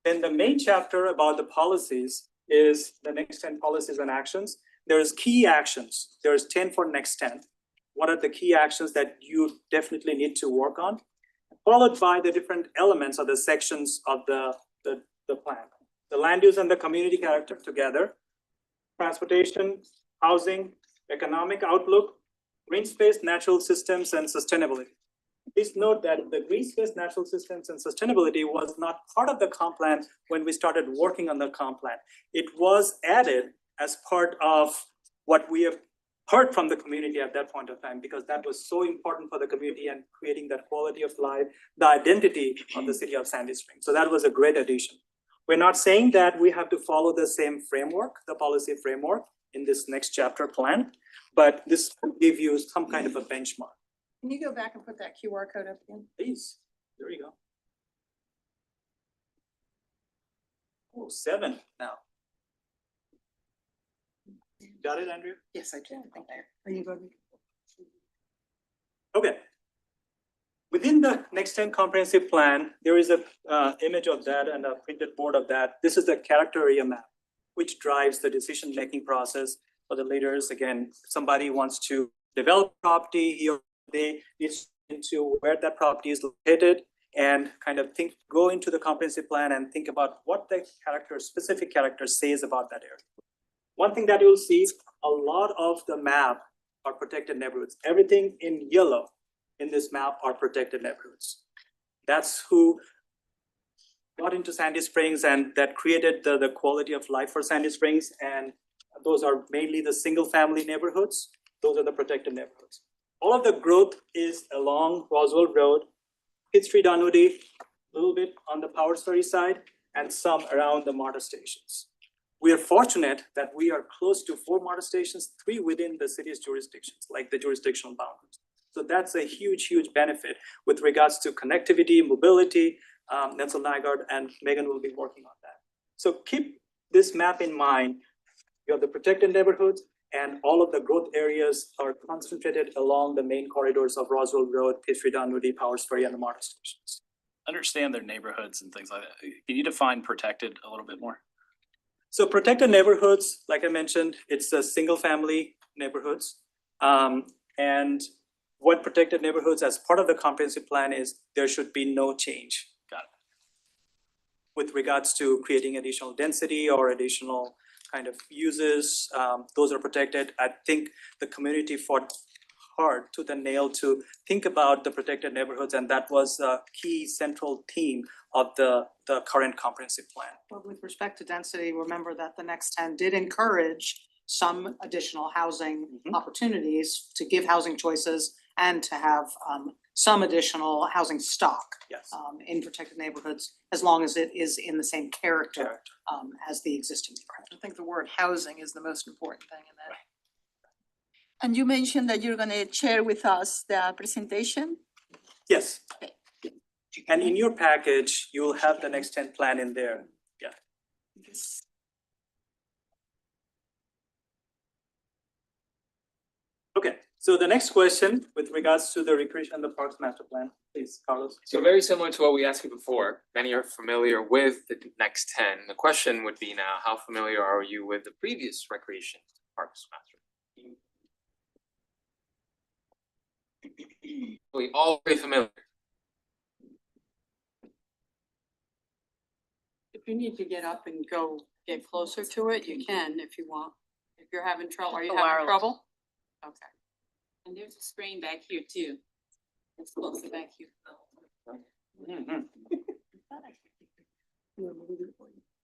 Then the main chapter about the policies is the next 10 policies and actions. There's key actions. There's 10 for next 10. What are the key actions that you definitely need to work on? Followed by the different elements or the sections of the plan. The land use and the community character together, transportation, housing, economic outlook, green space, natural systems, and sustainability. Please note that the green space, natural systems, and sustainability was not part of the comp plan when we started working on the comp plan. It was added as part of what we have heard from the community at that point of time, because that was so important for the community and creating that quality of life, the identity of the city of Sandy Springs. So that was a great addition. We're not saying that we have to follow the same framework, the policy framework in this next chapter plan, but this will give you some kind of a benchmark. Can you go back and put that QR code up again? Please, there you go. Oh, 7 now. Got it, Andrea? Yes, I do. Are you going? Okay. Within the next 10 comprehensive plan, there is a image of that and a printed board of that. This is the character area map, which drives the decision-making process for the leaders. Again, somebody wants to develop property, he or they needs into where that property is located and kind of go into the comprehensive plan and think about what the specific character says about that area. One thing that you'll see, a lot of the map are protected neighborhoods. Everything in yellow in this map are protected neighborhoods. That's who got into Sandy Springs and that created the quality of life for Sandy Springs. And those are mainly the single family neighborhoods. Those are the protected neighborhoods. All of the growth is along Roswell Road, 5th Street, Dunwoody, a little bit on the Powers Ferry side, and some around the MARTA stations. we are fortunate that we are close to 4 model stations, 3 within the city's jurisdictions, like the jurisdictional boundaries. So that's a huge, huge benefit with regards to connectivity, mobility. Nelson Nygaard and Megan will be working on that. So keep this map in mind. You have the protected neighborhoods, and all of the growth areas are concentrated along the main corridors of Roswell Road, Peachtree, Dunwoody, Powers Ferry, and the model stations. Understand their neighborhoods and things like that. Can you define protected a little bit more? So protected neighborhoods, like I mentioned, it's a single family neighborhoods. And what protected neighborhoods as part of the comprehensive plan is there should be no change. Got it. With regards to creating additional density or additional kind of uses, those are protected. I think the community fought hard to the nail to think about the protected neighborhoods, and that was a key central theme of the current comprehensive plan. Well, with respect to density, remember that the next 10 did encourage some additional housing opportunities to give housing choices and to have some additional housing stock Yes. In protected neighborhoods, as long as it is in the same character as the existing neighborhood. I think the word housing is the most important thing in that. And you mentioned that you're gonna share with us the presentation? Yes. And in your package, you will have the next 10 plan in there. Yeah. Okay, so the next question with regards to the recreation and the parks master plan, please, Carlos. So very similar to what we asked you before, many are familiar with the next 10. The question would be now, how familiar are you with the previous recreation parks master? We all very familiar. If you need to get up and go get closer to it, you can if you want. If you're having trouble, are you having Wireless. trouble? Okay. And there's a screen back here too. It's closer back here.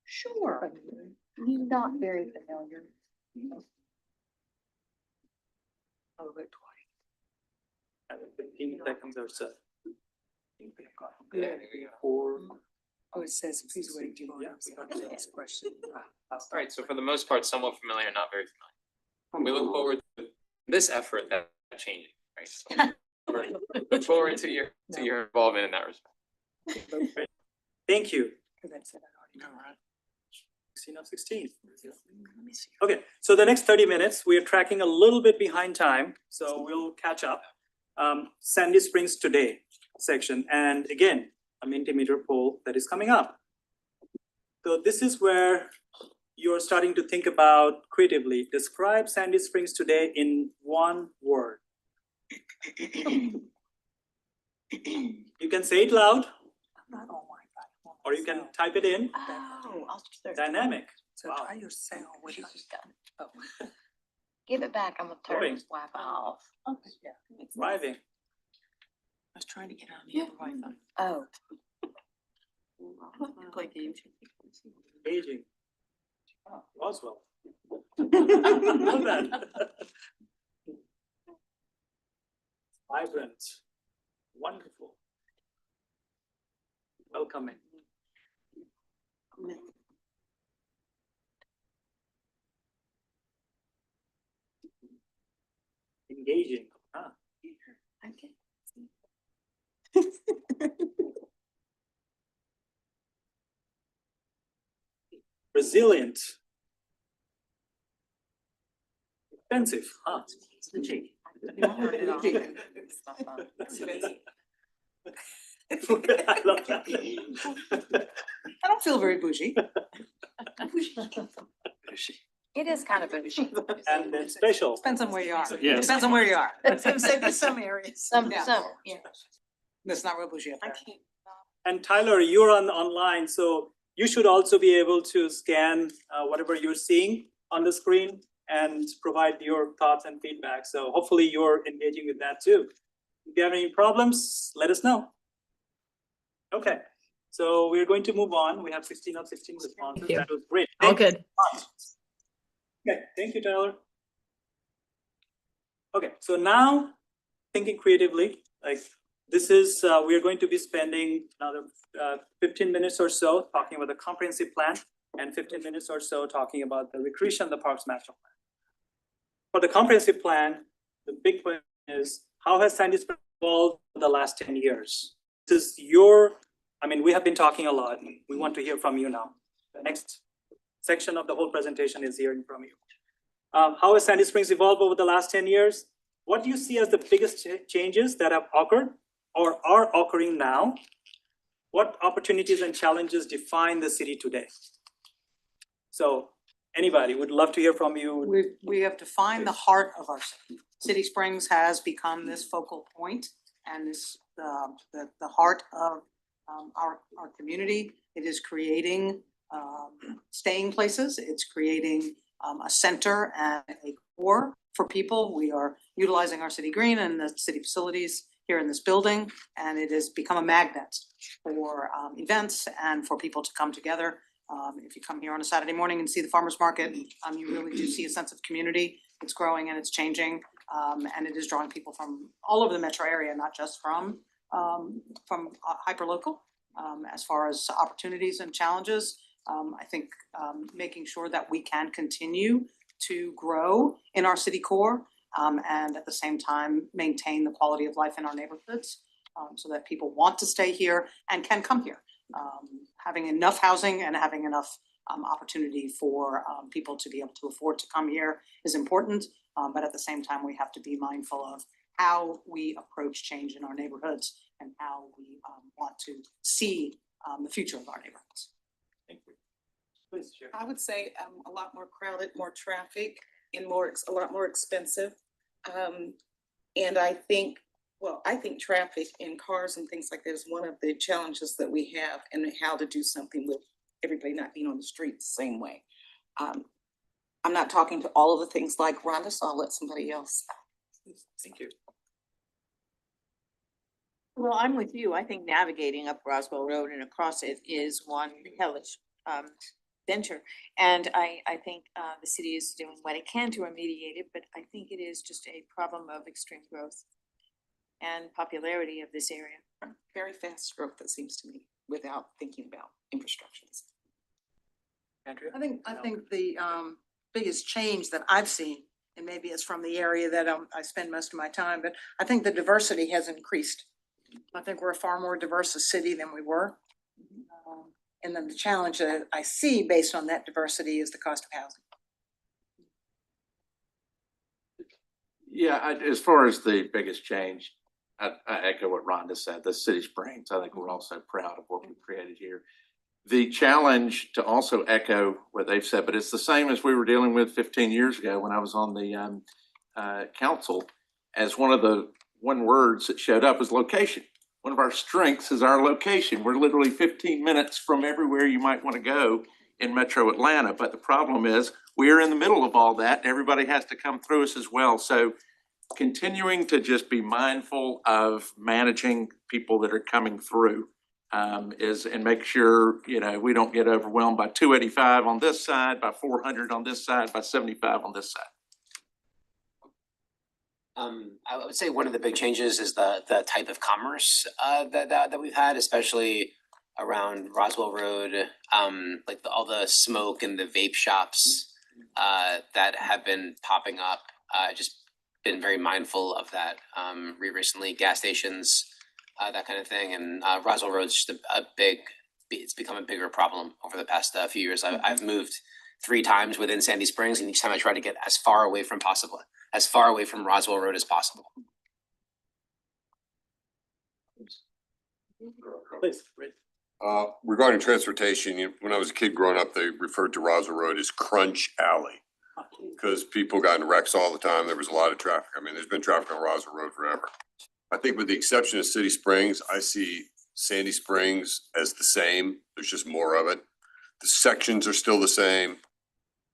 Sure. He's not very familiar. I'll wait 15 seconds or so. Yeah. Or, Oh, it says, please wait till you answer the next question. All right, so for the most part, somewhat familiar, not very familiar. We look forward to this effort that changing, right? So look forward to your involvement in that respect. thank you. 16 of 16. Okay, so the next 30 minutes, we are tracking a little bit behind time, so we'll catch up. Sandy Springs Today section, and again, a Mentimeter poll that is coming up. So this is where you're starting to think about creatively. Describe Sandy Springs today in one word. You can say it loud, or you can type it in. Oh, Dynamic. So Wow. try yourself with. Oh. Give it back, I'm gonna turn Growing. this Wi-Fi off. Thriving. I was trying to get on the other Wi-Fi. Oh. Play games. Aging. Roswell. Love that. Vibrant. Wonderful. Welcoming. Engaging. Huh. Resilient. Expensive, huh? I love that. I don't feel very bougie. It is kind of bougie. And then special. Depends on where you are. Yes. Depends on where you are. There's some areas. Some, Yeah. yeah. That's not real bougie up there. And Tyler, you're online, so you should also be able to scan whatever you're seeing on the screen and provide your thoughts and feedback. So hopefully you're engaging with that too. If you have any problems, let us know. Okay, so we're going to move on. We have 16 of 16 responses. Thank you. That was great. All Thank you good. so much. Okay, thank you, Tyler. Okay, so now thinking creatively, like this is, we are going to be spending another 15 minutes or so talking about the comprehensive plan. and 15 minutes or so talking about the recreation of the Parks Master Plan. For the comprehensive plan, the big question is, how has Sandy Springs evolved in the last 10 years? This is we have been talking a lot. We want to hear from you now. The next section of the whole presentation is hearing from you. How has Sandy Springs evolved over the last 10 years? What do you see as the biggest changes that have occurred or are occurring now? What opportunities and challenges define the city today? So anybody, would love to hear from you. We have defined the heart of our city. City Springs has become this focal point and this, the heart of our community. It is creating staying places. It's creating a center and a core for people. We are utilizing our city green and the city facilities here in this building, and it has become a magnet for events and for people to come together. If you come here on a Saturday morning and see the farmer's market, you really do see a sense of community. It's growing and it's changing, and it is drawing people from all over the metro area, not just from hyperlocal. As far as opportunities and challenges, I think making sure that we can continue to grow in our city core, and at the same time maintain the quality of life in our neighborhoods, so that people want to stay here and can come here. Having enough housing and having enough opportunity for people to be able to afford to come here is important, but at the same time, we have to be mindful of how we approach change in our neighborhoods and how we want to see the future of our neighborhoods. Thank you. Please, Chair. I would say a lot more crowded, more traffic, and a lot more expensive. And I think traffic and cars and things like that is one of the challenges that we have, and how to do something with everybody not being on the street the same way. I'm not talking to all of the things like Rhonda, so I'll let somebody else. Thank you. Well, I'm with you. I think navigating up Roswell Road and across it is one hellish venture. And I think the city is doing what it can to remediate it, but I think it is just a problem of extreme growth and popularity of this area. Very fast growth, it seems to me, without thinking about infrastructure. Andrea? I think the biggest change that I've seen, and maybe it's from the area that I spend most of my time, but I think the diversity has increased. I think we're a far more diverse a city than we were. And then the challenge that I see based on that diversity is the cost of housing. Yeah, as far as the biggest change, I echo what Rhonda said, the City Springs. I think we're also proud of what we've created here. The challenge, to also echo what they've said, but it's the same as we were dealing with 15 years ago when I was on the council, as one of the words that showed up was location. One of our strengths is our location. We're literally 15 minutes from everywhere you might want to go in Metro Atlanta. But the problem is we're in the middle of all that. Everybody has to come through us as well. So continuing to just be mindful of managing people that are coming through and make sure, we don't get overwhelmed by 285 on this side, by 400 on this side, by 75 on this side. I would say one of the big changes is the type of commerce that we've had, especially around Roswell Road, like all the smoke and the vape shops that have been popping up. Just been very mindful of that recently, gas stations, that kind of thing. And Roswell Road's just it's become a bigger problem over the past few years. I've moved 3 times within Sandy Springs, and each time I try to get as far away from Roswell Road as possible. Please. Regarding transportation, when I was a kid growing up, they referred to Roswell Road as Crunch Alley because people got in wrecks all the time. There was a lot of traffic. There's been traffic on Roswell Road forever. I think with the exception of City Springs, I see Sandy Springs as the same. There's just more of it. The sections are still the same.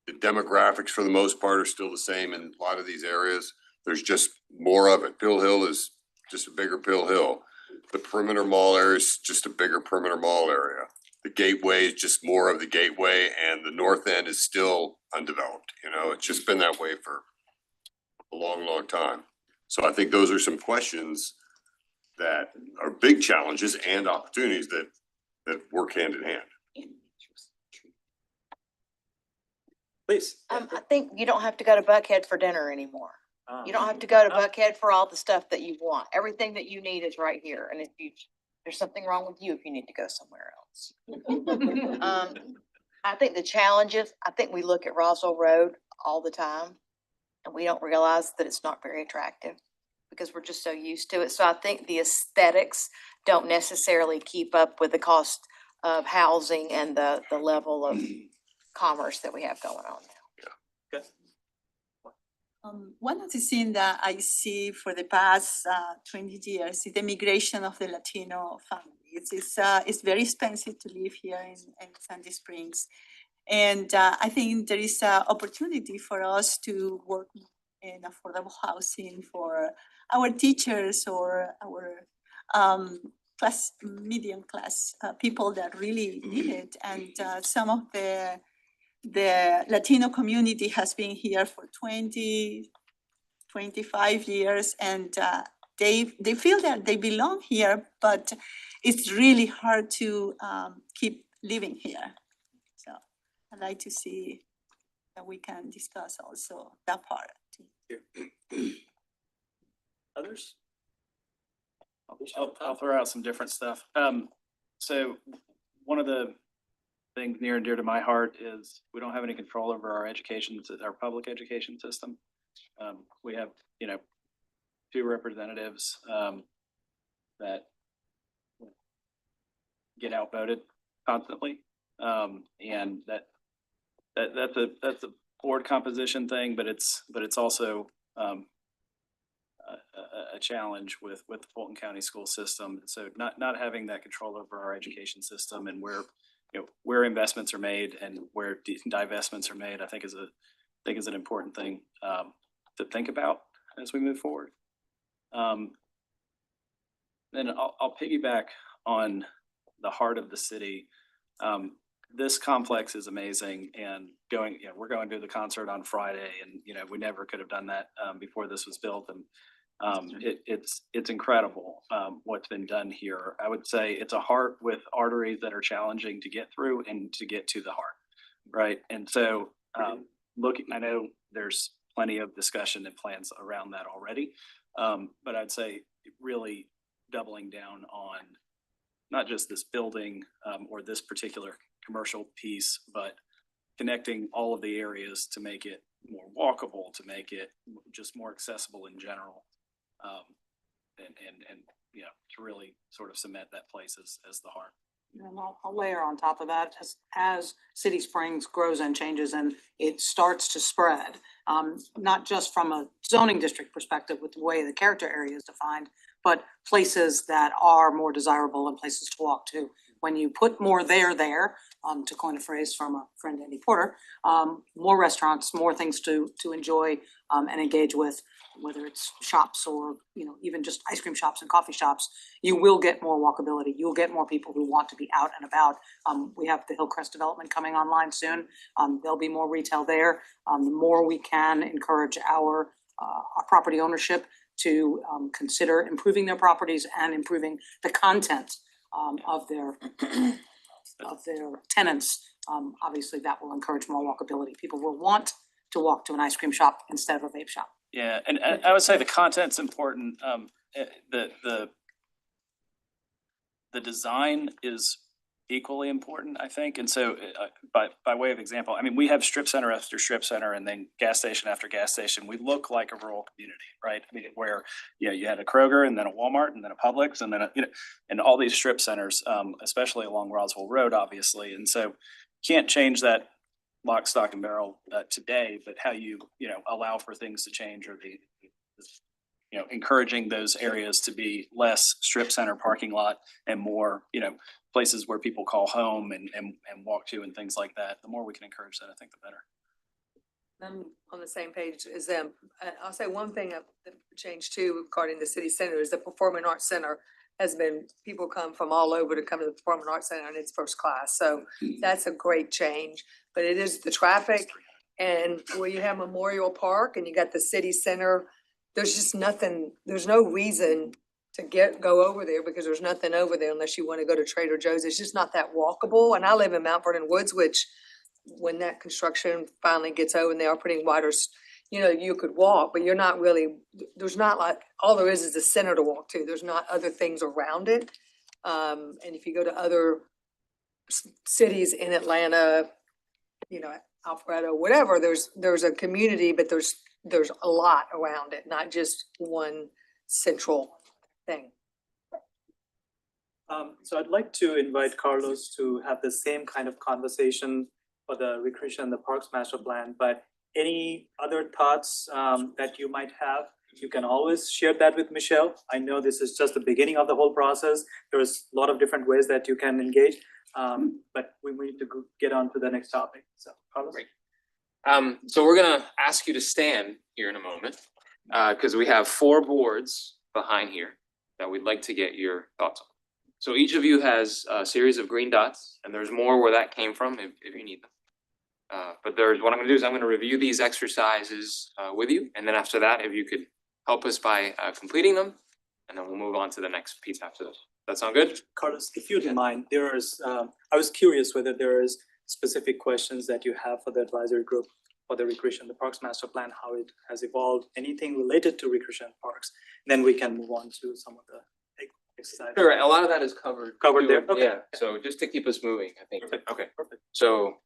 The demographics for the most part are still the same in a lot of these areas. There's just more of it. Pill Hill is just a bigger Pill Hill. The perimeter mall area is just a bigger perimeter mall area. The gateway is just more of the gateway, and the north end is still undeveloped. It's just been that way for a long, long time. So I think those are some questions that are big challenges and opportunities that work hand in hand. Please. I think you don't have to go to Buckhead for dinner anymore. You don't have to go to Buckhead for all the stuff that you want. Everything that you need is right here. And if you, there's something wrong with you if you need to go somewhere else. I think the challenges, I think we look at Roswell Road all the time and we don't realize that it's not very attractive because we're just so used to it. So I think the aesthetics don't necessarily keep up with the cost of housing and the level of commerce that we have going on now. One of the things that I see for the past 20 years is the migration of the Latino families. It's very expensive to live here in Sandy Springs. And I think there is an opportunity for us to work in affordable housing for our teachers or our medium class people that really need it. And some of the Latino community has been here for 20, 25 years, and they feel that they belong here, but it's really hard to keep living here. So I'd like to see that we can discuss also that part. Others? I'll throw out some different stuff. So one of the things near and dear to my heart is we don't have any control over our our public education system. We have, 2 representatives that get outvoted constantly. And that's a board composition thing, but it's also a challenge with the Fulton County school system. So not having that control over our education system and where investments are made and where divestments are made, I think is an important thing to think about as we move forward. Then I'll piggyback on the heart of the city. This complex is amazing, and we're going to the concert on Friday, and we never could have done that before this was built, and it's incredible what's been done here. I would say it's a heart with arteries that are challenging to get through and to get to the heart, right? And so I know there's plenty of discussion and plans around that already, but I'd say really doubling down on not just this building or this particular commercial piece, but connecting all of the areas to make it more walkable, to make it just more accessible in general. And to really sort of cement that place as the heart. And I'll layer on top of that, as City Springs grows and changes and it starts to spread, not just from a zoning district perspective with the way the character area is defined, but places that are more desirable and places to walk to. When you put more there, to coin a phrase from a friend, Andy Porter, more restaurants, more things to enjoy and engage with, whether it's shops or, even just ice cream shops and coffee shops, you will get more walkability. You'll get more people who want to be out and about. We have the Hillcrest development coming online soon. There'll be more retail there. The more we can encourage our property ownership to consider improving their properties and improving the content of their tenants, obviously that will encourage more walkability. People will want to walk to an ice cream shop instead of a vape shop. Yeah, and I would say the content's important. The design is equally important, I think. And so by way of example, I mean, we have strip center after strip center and then gas station after gas station. We look like a rural community, right? I mean, where, you had a Kroger and then a Walmart and then a Publix and then, and all these strip centers, especially along Roswell Road, obviously. And so can't change that lock, stock and barrel today, but how you allow for things to change or encouraging those areas to be less strip center parking lot and more, places where people call home and walk to and things like that. The more we can encourage that, I think the better. I'm on the same page as them. I'll say one thing that changed too regarding the city center is the Performing Arts Center has been, people come from all over to come to the Performing Arts Center and it's first class. So that's a great change, but it is the traffic and where you have Memorial Park and you got the city center, there's just nothing, there's no reason to go over there because there's nothing over there unless you want to go to Trader Joe's. It's just not that walkable. And I live in Mount Vernon Woods, which when that construction finally gets over and they are putting wider, you know, you could walk, but you're not really, there's not like, all there is the center to walk to. There's not other things around it. And if you go to other cities in Atlanta, you know, Alpharetta, whatever, there's a community, but there's a lot around it, not just one central thing. So I'd like to invite Carlos to have the same kind of conversation for the recreation and the parks master plan, but any other thoughts that you might have, you can always share that with Michelle. I know this is just the beginning of the whole process. There's a lot of different ways that you can engage, but we need to get on to the next topic. So Carlos. Great. So we're gonna ask you to stand here in a moment, because we have 4 boards behind here that we'd like to get your thoughts on. So each of you has a series of green dots, and there's more where that came from if you need them. But what I'm gonna do is I'm gonna review these exercises with you, and then after that, if you could help us by completing them, and then we'll move on to the next piece after this. That sound good? Carlos, if you don't mind, I was curious whether there is specific questions that you have for the advisory group for the recreation, the parks master plan, how it has evolved, anything related to recreation and parks. Then we can move on to some of the exercises. Sure, a lot of that is covered. Covered too. there? Okay. Yeah, so just to keep us moving, I think. Perfect. Okay, Perfect. so.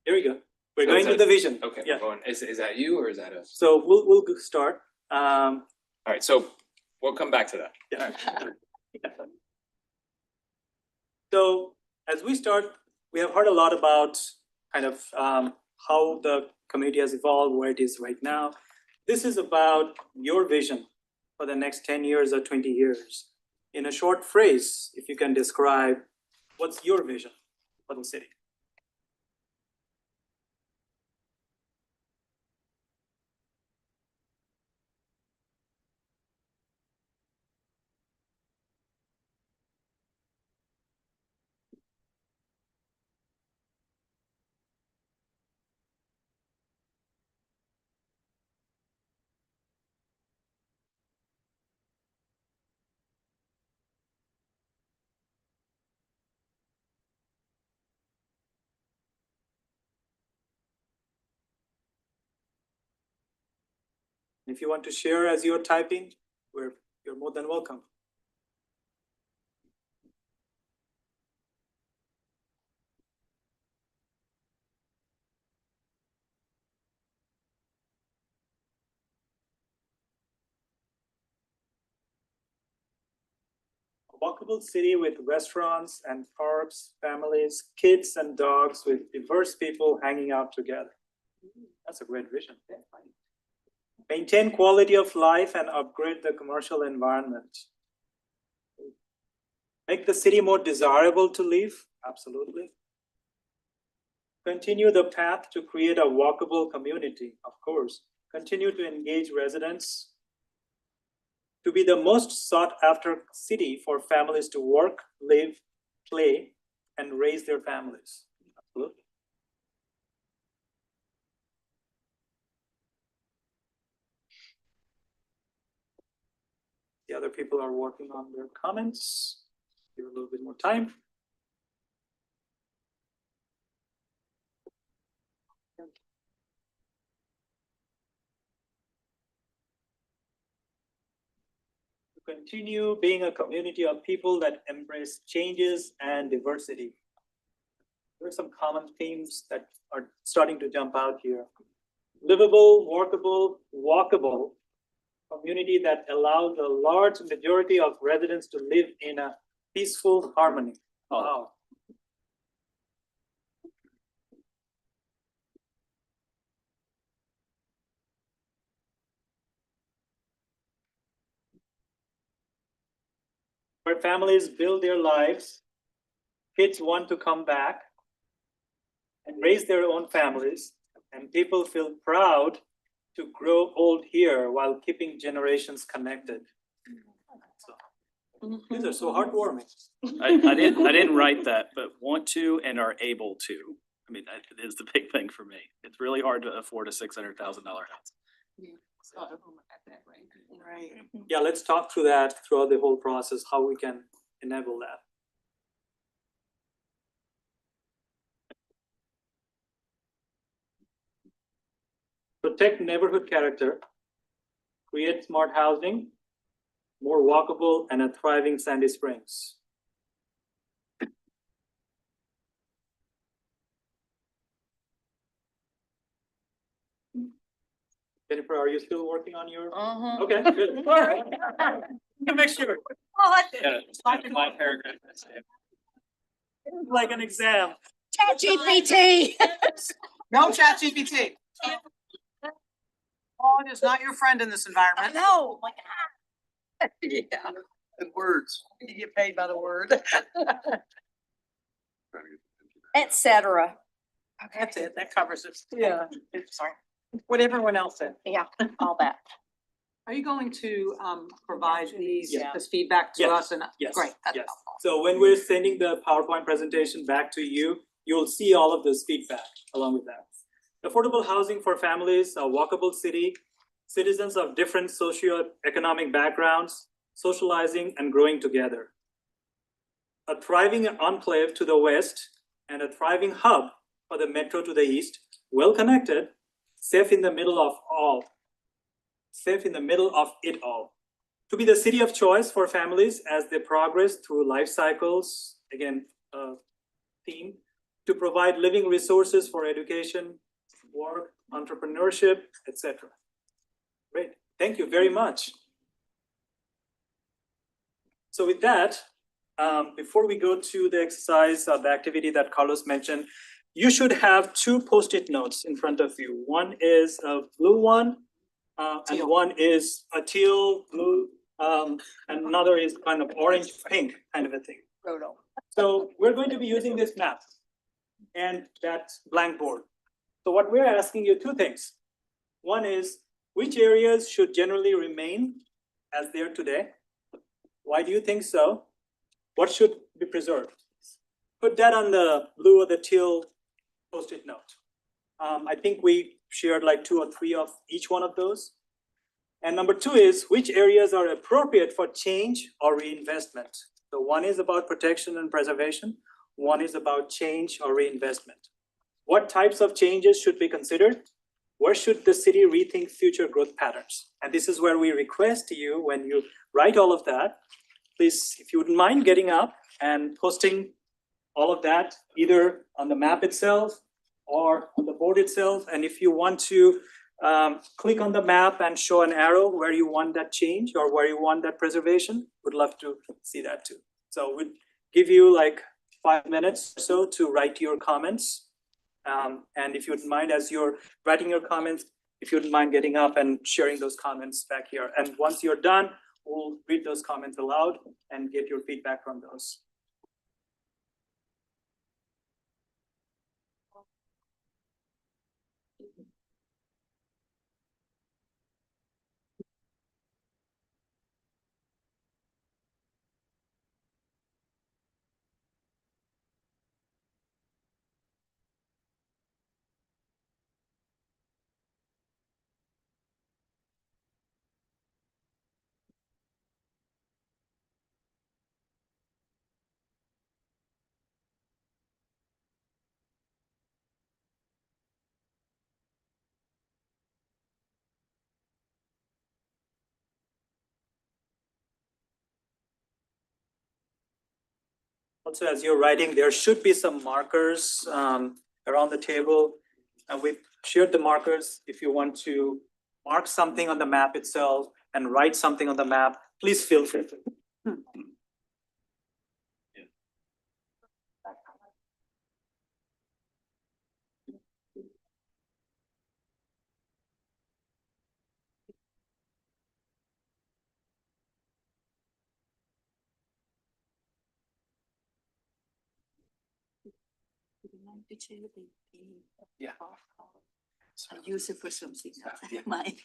Here we go. We're So going is to that- the vision. Okay, Yeah. we're going, is that you or is that us? So we'll start. All right, so we'll come back to that. Yeah. So as we start, we have heard a lot about kind of how the community has evolved, where it is right now. This is about your vision for the next 10 years or 20 years. In a short phrase, if you can describe what's your vision for the city? If you want to share as you're typing, you're more than welcome. A walkable city with restaurants and parks, families, kids and dogs with diverse people hanging out together. That's a great vision. Maintain quality of life and upgrade the commercial environment. Make the city more desirable to live, absolutely. Continue the path to create a walkable community, of course. Continue to engage residents. To be the most sought after city for families to work, live, play, and raise their families, absolutely. The other people are working on their comments. Give a little bit more time. To continue being a community of people that embrace changes and diversity. There are some common themes that are starting to jump out here. Livable, workable, walkable community that allows a large majority of residents to live in a peaceful harmony. Wow. Where families build their lives, kids want to come back and raise their own families, and people feel proud to grow old here while keeping generations connected. So, these are so heartwarming. I didn't write that, but want to and are able to. I mean, that is the big thing for me. It's really hard to afford a $600,000 house. Right. Yeah, let's talk through that throughout the whole process, how we can enable that. protect neighborhood character, create smart housing, more walkable and a thriving Sandy Springs. Jennifer, are you still working on your? Okay, good. All right. To make sure. Yeah, my paragraph. Like an exam. ChatGPT. No ChatGPT. Claude is not your friend in this environment. No. Yeah. Good words. You get paid by the word. etc. That's it. That covers it. Yeah. Sorry. What everyone else said. Yeah, all that. Are you going to provide these, Yeah. this feedback to Yes. us? And Yes. great. That's Yes. So when we're sending the PowerPoint presentation back to you, you'll see all of this feedback along with that. Affordable housing for families, a walkable city, citizens of different socioeconomic backgrounds, socializing and growing together. A thriving enclave to the west and a thriving hub for the metro to the east, well connected, safe in the middle of it all. To be the city of choice for families as they progress through life cycles, again, theme, to provide living resources for education, work, entrepreneurship, etc. Great, thank you very much. So with that, before we go to the exercise, the activity that Carlos mentioned, you should have two Post-it notes in front of you. One is a blue one, and one is a teal, blue, and another is kind of orange, pink kind of a thing. So we're going to be using this map and that blank board. So what we're asking you two things. One is, which areas should generally remain as they are today? Why do you think so? What should be preserved? Put that on the blue or the teal Post-it note. I think we shared like 2 or 3 of each one of those. And number 2 is, which areas are appropriate for change or reinvestment? So one is about protection and preservation. One is about change or reinvestment. What types of changes should be considered? Where should the city rethink future growth patterns? And this is where we request you, when you write all of that, please, if you wouldn't mind getting up and posting all of that, either on the map itself or on the board itself. And if you want to click on the map and show an arrow where you want that change or where you want that preservation, would love to see that too. So we'd give you like 5 minutes or so to write your comments. And if you wouldn't mind, as you're writing your comments, if you wouldn't mind getting up and sharing those comments back here. And once you're done, we'll read those comments aloud and get your feedback from those. Also, as you're writing, there should be some markers around the table. And we've shared the markers. If you want to mark something on the map itself and write something on the map, please feel free to. Yeah. So use it for something. Mine.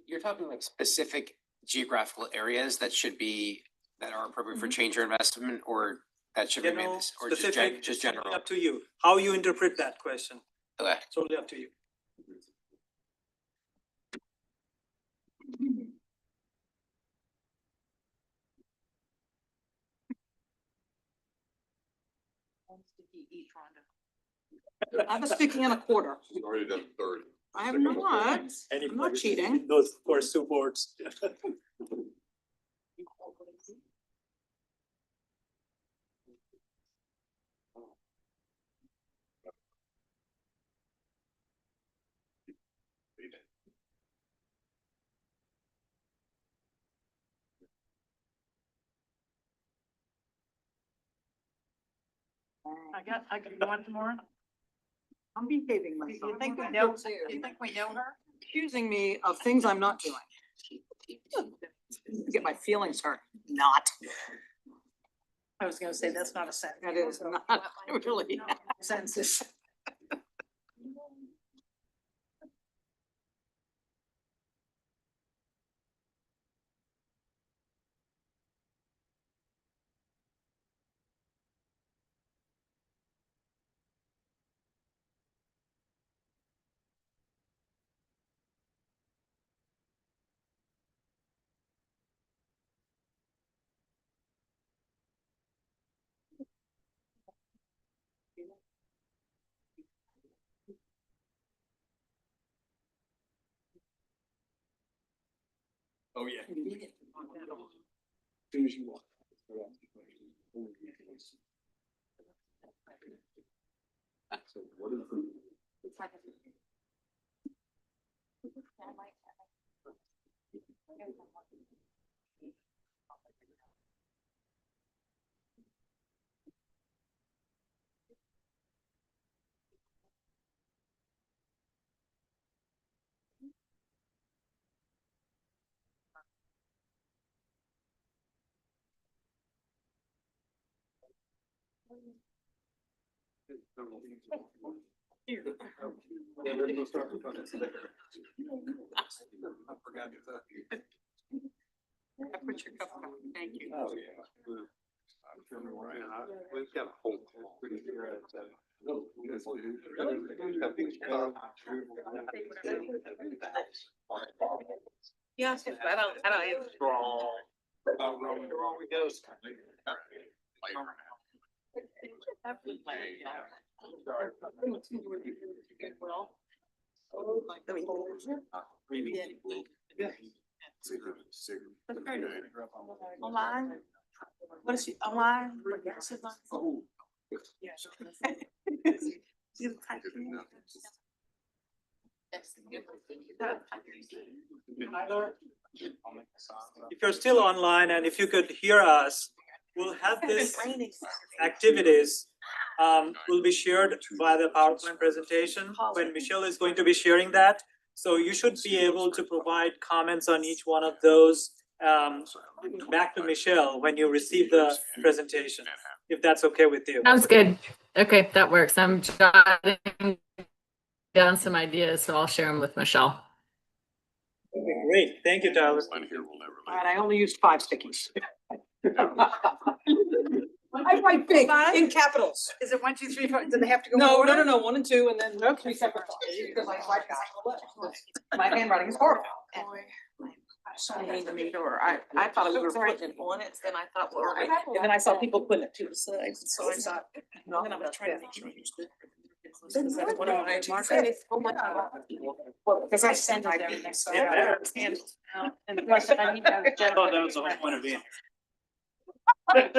You're talking like specific geographical areas that should be, that are appropriate for change or investment, or that should remain General, this, or just specific, just totally general? up to you. How you interpret that question, Okay. totally up to you. I was speaking in a quarter. You've already done 30. I have not. I'm not cheating. Those first two boards. I got, you want more? I'm behaving myself. You think we know her? Accusing me of things I'm not doing. Get my feelings hurt. Not. I was gonna say, that's not a sentence. That is not really a sentence. Oh, yeah. I put your cup down. Thank you. Oh, yeah. We've got a whole. Yes, I don't even. Wrong we go. Online? What is she, online? Oh. If you're still online and if you could hear us, we'll have this activities will be shared via the PowerPoint presentation when Michelle is going to be sharing that. So you should be able to provide comments on each one of those back to Michelle when you receive the presentation, if that's okay with you. Sounds good. Okay, that works. I'm jotting down some ideas, so I'll share them with Michelle. Okay, great. Thank you, Tyler. All right, I only used 5 stickies. I write big in capitals. Is it 1, 2, 3, 4? Do they have to go? No, in no, order? no, no, 1 and 2, and then 3 separate. Because I like that. My handwriting is horrible. I thought we were putting it on it, and I thought, well, and then I saw people putting it to the sides, so I thought, no, I'm gonna try to make sure I use it. One of my markers. Because I sent it everything, so. Yeah. And the question I need to have. Oh, that was the whole point of being If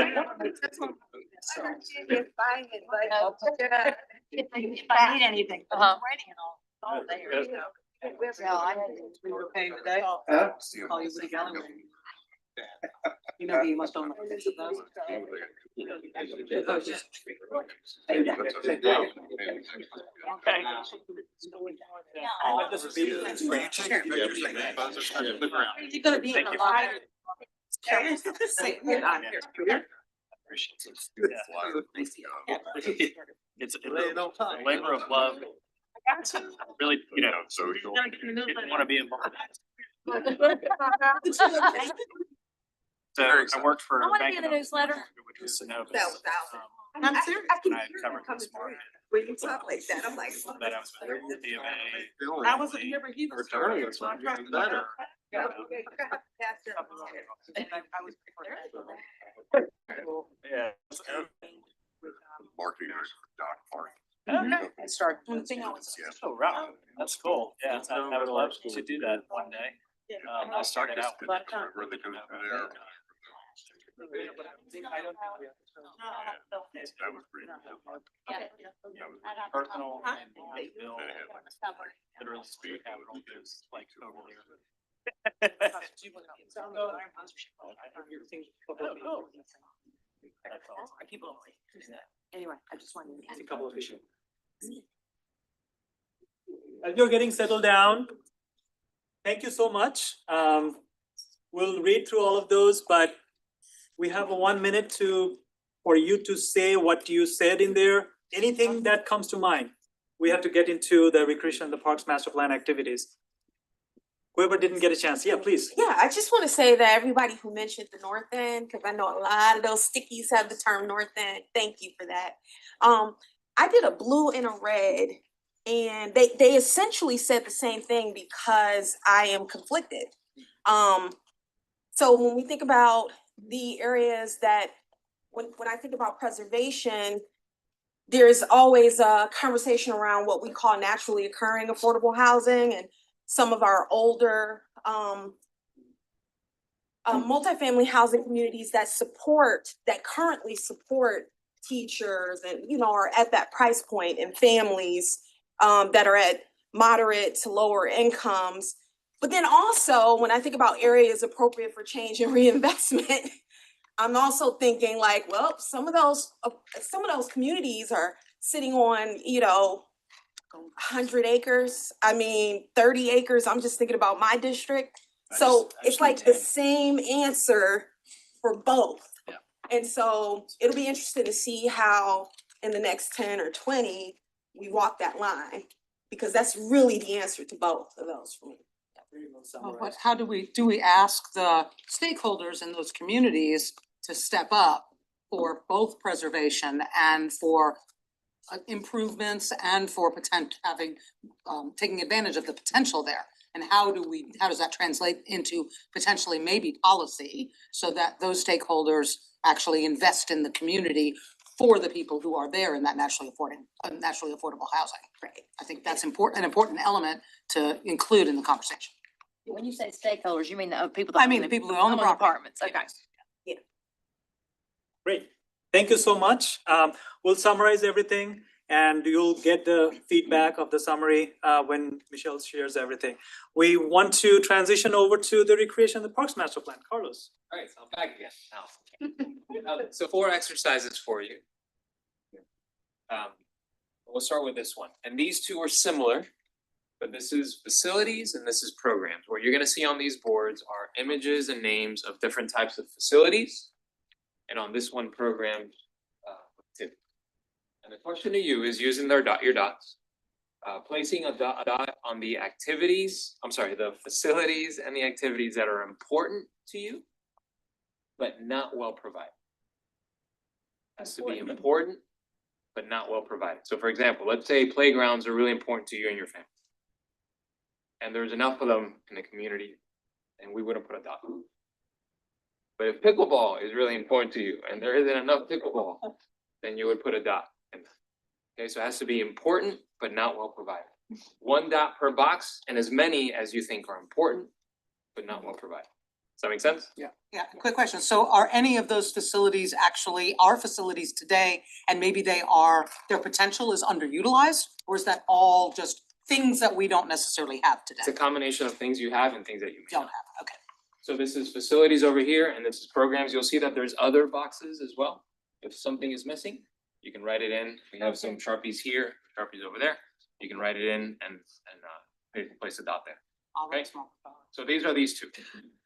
I need anything, but I'm writing it all there. We were paying today. Huh? Call you Woody Gallen. You know, he must own. You're gonna be in a lot. It's a labor of love. Really, you know, Social. didn't want to be involved. So I worked for. I wanna Bank be in of the newsletter. Which was Synovus. I'm serious. I can And I hear covered you this coming market. through. When you talk like that, I'm like. That I was with DMA. I wasn't here, but he was. Better. Yeah. Marketing director for Doc Park. Okay. I started. One thing I was. Oh, right. That's cool. Yeah, I would love to do that one day. I started out with. Where they go through there. That was pretty. Personal and bill. Literally speak capital is like over there. I keep on anyway, I just wanted to. A couple of issues. As you're getting settled down, thank you so much. We'll read through all of those, but we have 1 minute for you to say what you said in there. Anything that comes to mind. We have to get into the recreation and the parks master plan activities. Whoever didn't get a chance, yeah, please. Yeah, I just want to say that everybody who mentioned the North End, because I know a lot of those stickies have the term North End. Thank you for that. I did a blue and a red, and they essentially said the same thing because I am conflicted. So when we think about the areas that, when I think about preservation, there's always a conversation around what we call naturally occurring affordable housing, and some of our older multifamily housing communities that currently support teachers and, you know, are at that price point, and families that are at moderate to lower incomes. But then also, when I think about areas appropriate for change and reinvestment, I'm also thinking like, well, some of those communities are sitting on, you know, 100 acres. I mean, 30 acres. I'm just thinking about my district. So it's like the same answer for both. Yeah. And so it'll be interesting to see how in the next 10 or 20, we walk that line, because that's really the answer to both of those for me. But how do we ask the stakeholders in those communities to step up for both preservation and for improvements and for taking advantage of the potential there? And how does that translate into potentially maybe policy so that those stakeholders actually invest in the community for the people who are there in that naturally affordable housing? Right. I think that's an important element to include in the conversation. When you say stakeholders, you mean the people that I mean, the people who own the property. apartments, okay. Yeah. Great. Thank you so much. We'll summarize everything and you'll get the feedback of the summary when Michelle shares everything. We want to transition over to the recreation and the parks master plan. Carlos. All right, so I'm back again now. So 4 exercises for you. We'll start with this one. And these 2 are similar, but this is facilities and this is programs. What you're gonna see on these boards are images and names of different types of facilities. And on this one, programs. And the question to you is using your dots, placing a dot on the the facilities and the activities that are important to you, but not well provided. Has to be important, but not well provided. So for example, let's say playgrounds are really important to you and your family. And there's enough of them in the community, and we wouldn't put a dot. But if pickleball is really important to you and there isn't enough pickleball, then you would put a dot. Okay, so it has to be important, but not well provided. 1 dot per box and as many as you think are important, but not well provided. Does that make sense? Yeah, quick question. So are any of those facilities actually our facilities today, and maybe their potential is underutilized? Or is that all just things that we don't necessarily have today? It's a combination of things you have and things that you may Don't not. have, okay. So this is facilities over here and this is programs. You'll see that there's other boxes as well. If something is missing, you can write it in. We have some Sharpies here, Sharpies over there. You can write it in and place a dot there. Okay. So these are these 2.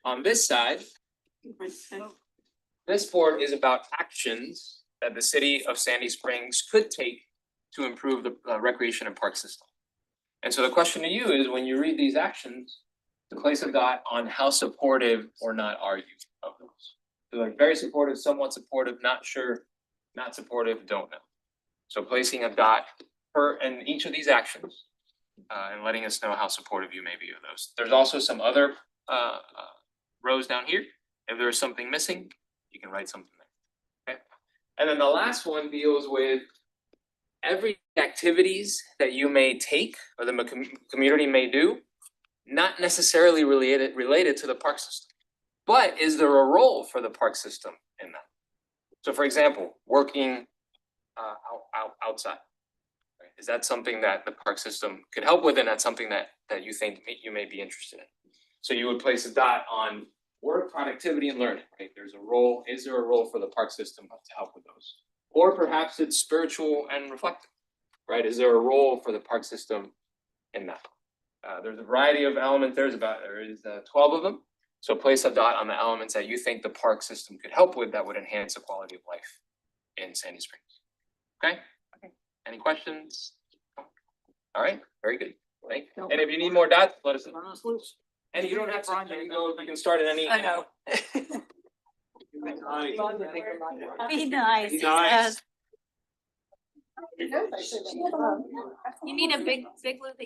On this side, this board is about actions that the city of Sandy Springs could take to improve the recreation and park system. And so the question to you is, when you read these actions, to place a dot on how supportive or not are you of those. So like very supportive, somewhat supportive, not sure, not supportive, don't know. So placing a dot in each of these actions, and letting us know how supportive you may be of those. There's also some other rows down here. If there's something missing, you can write something there. Okay. And then the last one deals with every activities that you may take or the community may do, not necessarily related to the park system. But is there a role for the park system in that? So for example, working outside. Right? Is that something that the park system could help with, and that's something that you think you may be interested in? So you would place a dot on work, productivity, and learning, right? There's a role, is there a role for the park system to help with those? Or perhaps it's spiritual and reflective, right? Is there a role for the park system in that? There's a variety of elements, there is 12 of them. So place a dot on the elements that you think the park system could help with that would enhance the quality of life in Sandy Springs. Okay? Any questions? All right, very good. Thank you. And if you need more dots, let us know. And you don't have to, you can start at any. I know. Be nice. Be nice. You need a big loop of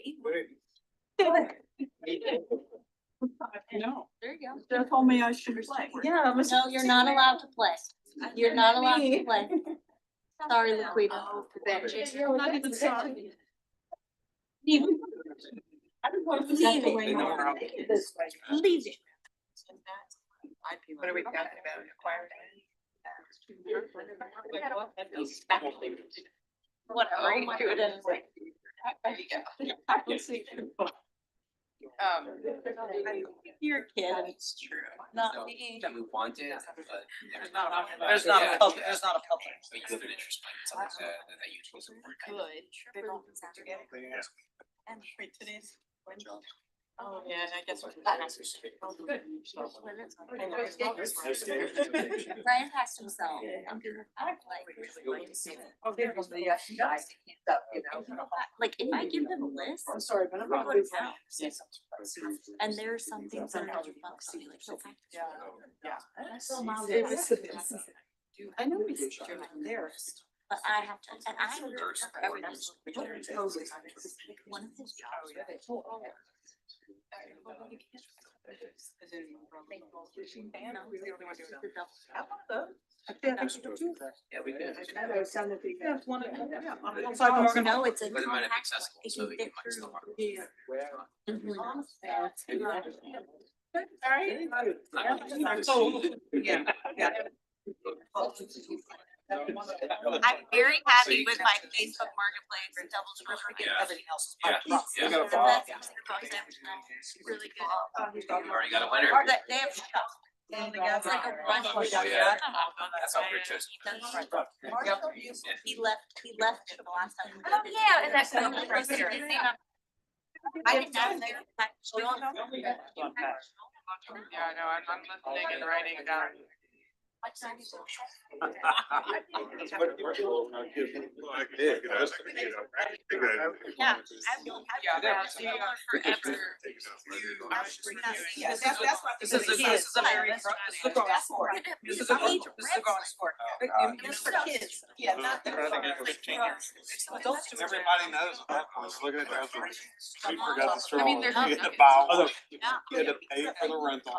No. There you go. They told me I should play. Yeah. No, you're not allowed to play. You're not allowed to play. Sorry, Laquita. You're not even sorry. Leave it. Leave it. Leave it. What are we talking about? Whatever. You do it in. You're a kid. It's true. Not me. You want it, but There's not a public. But you have an interest point, something that you choose to work on. And today's. Oh, yeah, I guess. Brian passed himself. Like if I give him a list. I'm sorry, but I'm not really. And there are some things that are bucks to be like, okay. I know we did. There. But I have to, and I work for everything. One of his jobs. Yeah, we did. No, it's a. But it might have been accessible, so that you might still want. I'm very happy with my Facebook Marketplace and double everything else. Really good. Already got a winner. They have stuff. It's like a run. Yeah. That's how we're chosen. He left the last time. Oh, yeah, and that's. I didn't know there. Yeah, no, I'm listening and writing down. Yeah. This is a very. This is a going sport. It's for kids. Yeah, not. Everybody knows that. I was looking at that. We forgot the straw. I mean, there's. You had to buy. You had to pay for the rental. I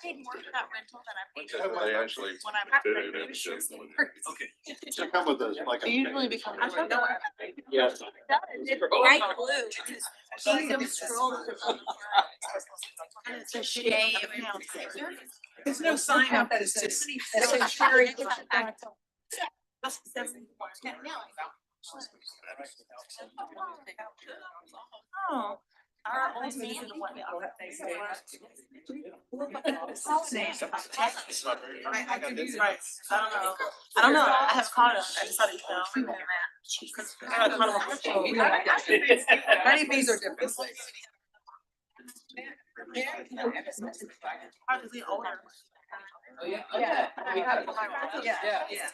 paid more for that rental than I paid for. They actually When I'm. did it in the show. Okay. So come with us, like. They usually become. Yes. It's bright blue. Kingdom scroll. It's a shame. There's no sign up that it's just. Oh. Our old man. I don't know. I have caught him. I just thought he'd know. I caught him. Many fees are different. Obviously older. Oh, yeah. Yeah. Yeah. Yeah.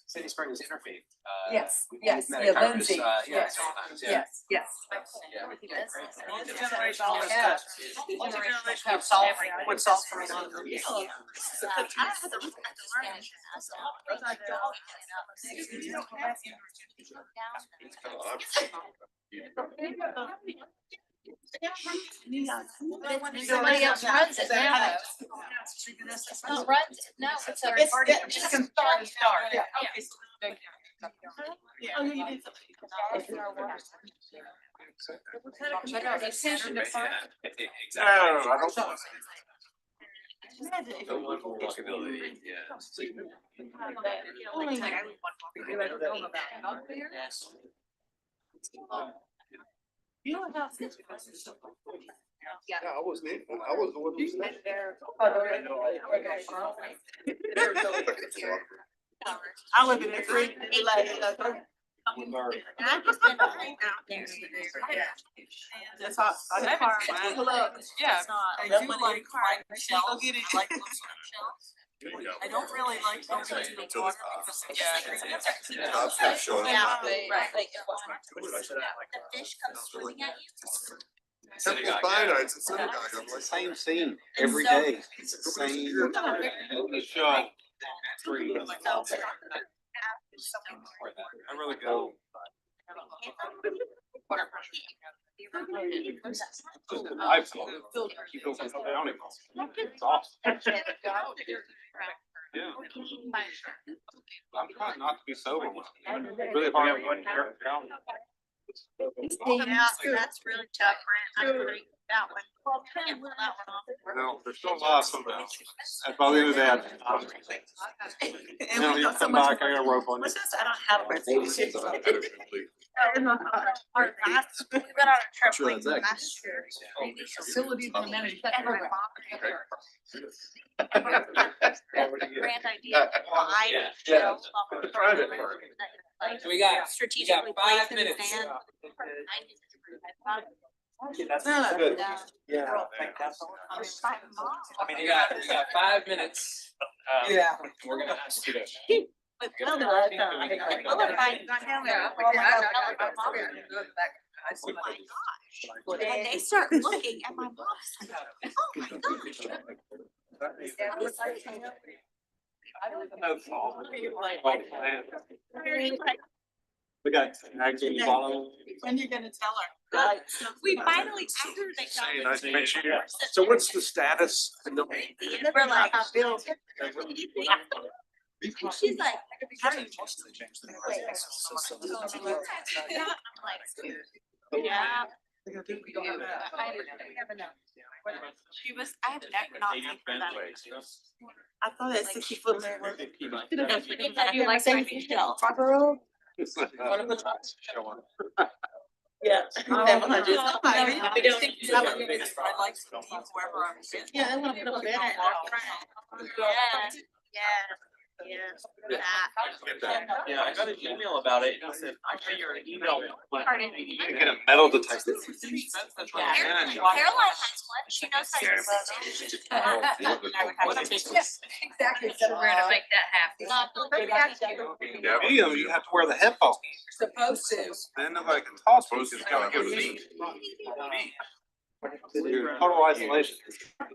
Sandy Springs Interfaith. Yes, we've yes, met at yeah, Congress, Lindsay, yeah, several times, yeah. yes. Have salt, with salt for me. Somebody else runs it now. Who runs it? No, it's a party. Just can start. Yeah. Yeah, I wasn't in, I was the one who said. I live in the free. And I've just been out there. That's all. Yeah. I do like shells. I like shells. I don't really like going to the water because Lobster showing up. The fish comes swimming at you. Temple Sinai, it's a synagogue. I'm like, Same scene every So- day. It's the same show. I really go. I've seen it. Keep going from something on it. It's awesome. Yeah. I'm trying not to be sober. Really hard. Yeah, that's really tough, Brent. I'm putting that one. Can't pull that one off. No, there's still lots of them. And by the end of that, you'll come back, I got a rope on you. What's this? I don't have a. We went on a trip like last year. Facilities and amenities. Grand idea. Well, I, you know, like, So we got strategically 5 placed in the minutes. sand. That's good. Yeah. I You got 5 minutes. Yeah. We're gonna ask you to. But well, I love my. Oh my gosh. And they start looking at my mom's like, oh my gosh. We got actually following. When you gonna tell her? We finally, after they Say, got. nice to meet you. So what's the status? We're like, and she's like. How do you mostly change the? Yeah. She was, I have not seen her that. I thought that 60-foot man was. You like Michelle? One of the tops. Yeah. We don't. I like to leave wherever I'm sitting. Yeah, I want to put a banner in our front. Yeah. Yeah, I got an email about it. It said, I got your email. You can get a metal detector. Caroline has one. She knows how to use it. Exactly. So we're gonna make that happen. Yeah, you have to wear the headphones. Supposed to. Then nobody can talk. Supposed to kind of give me. Total isolation.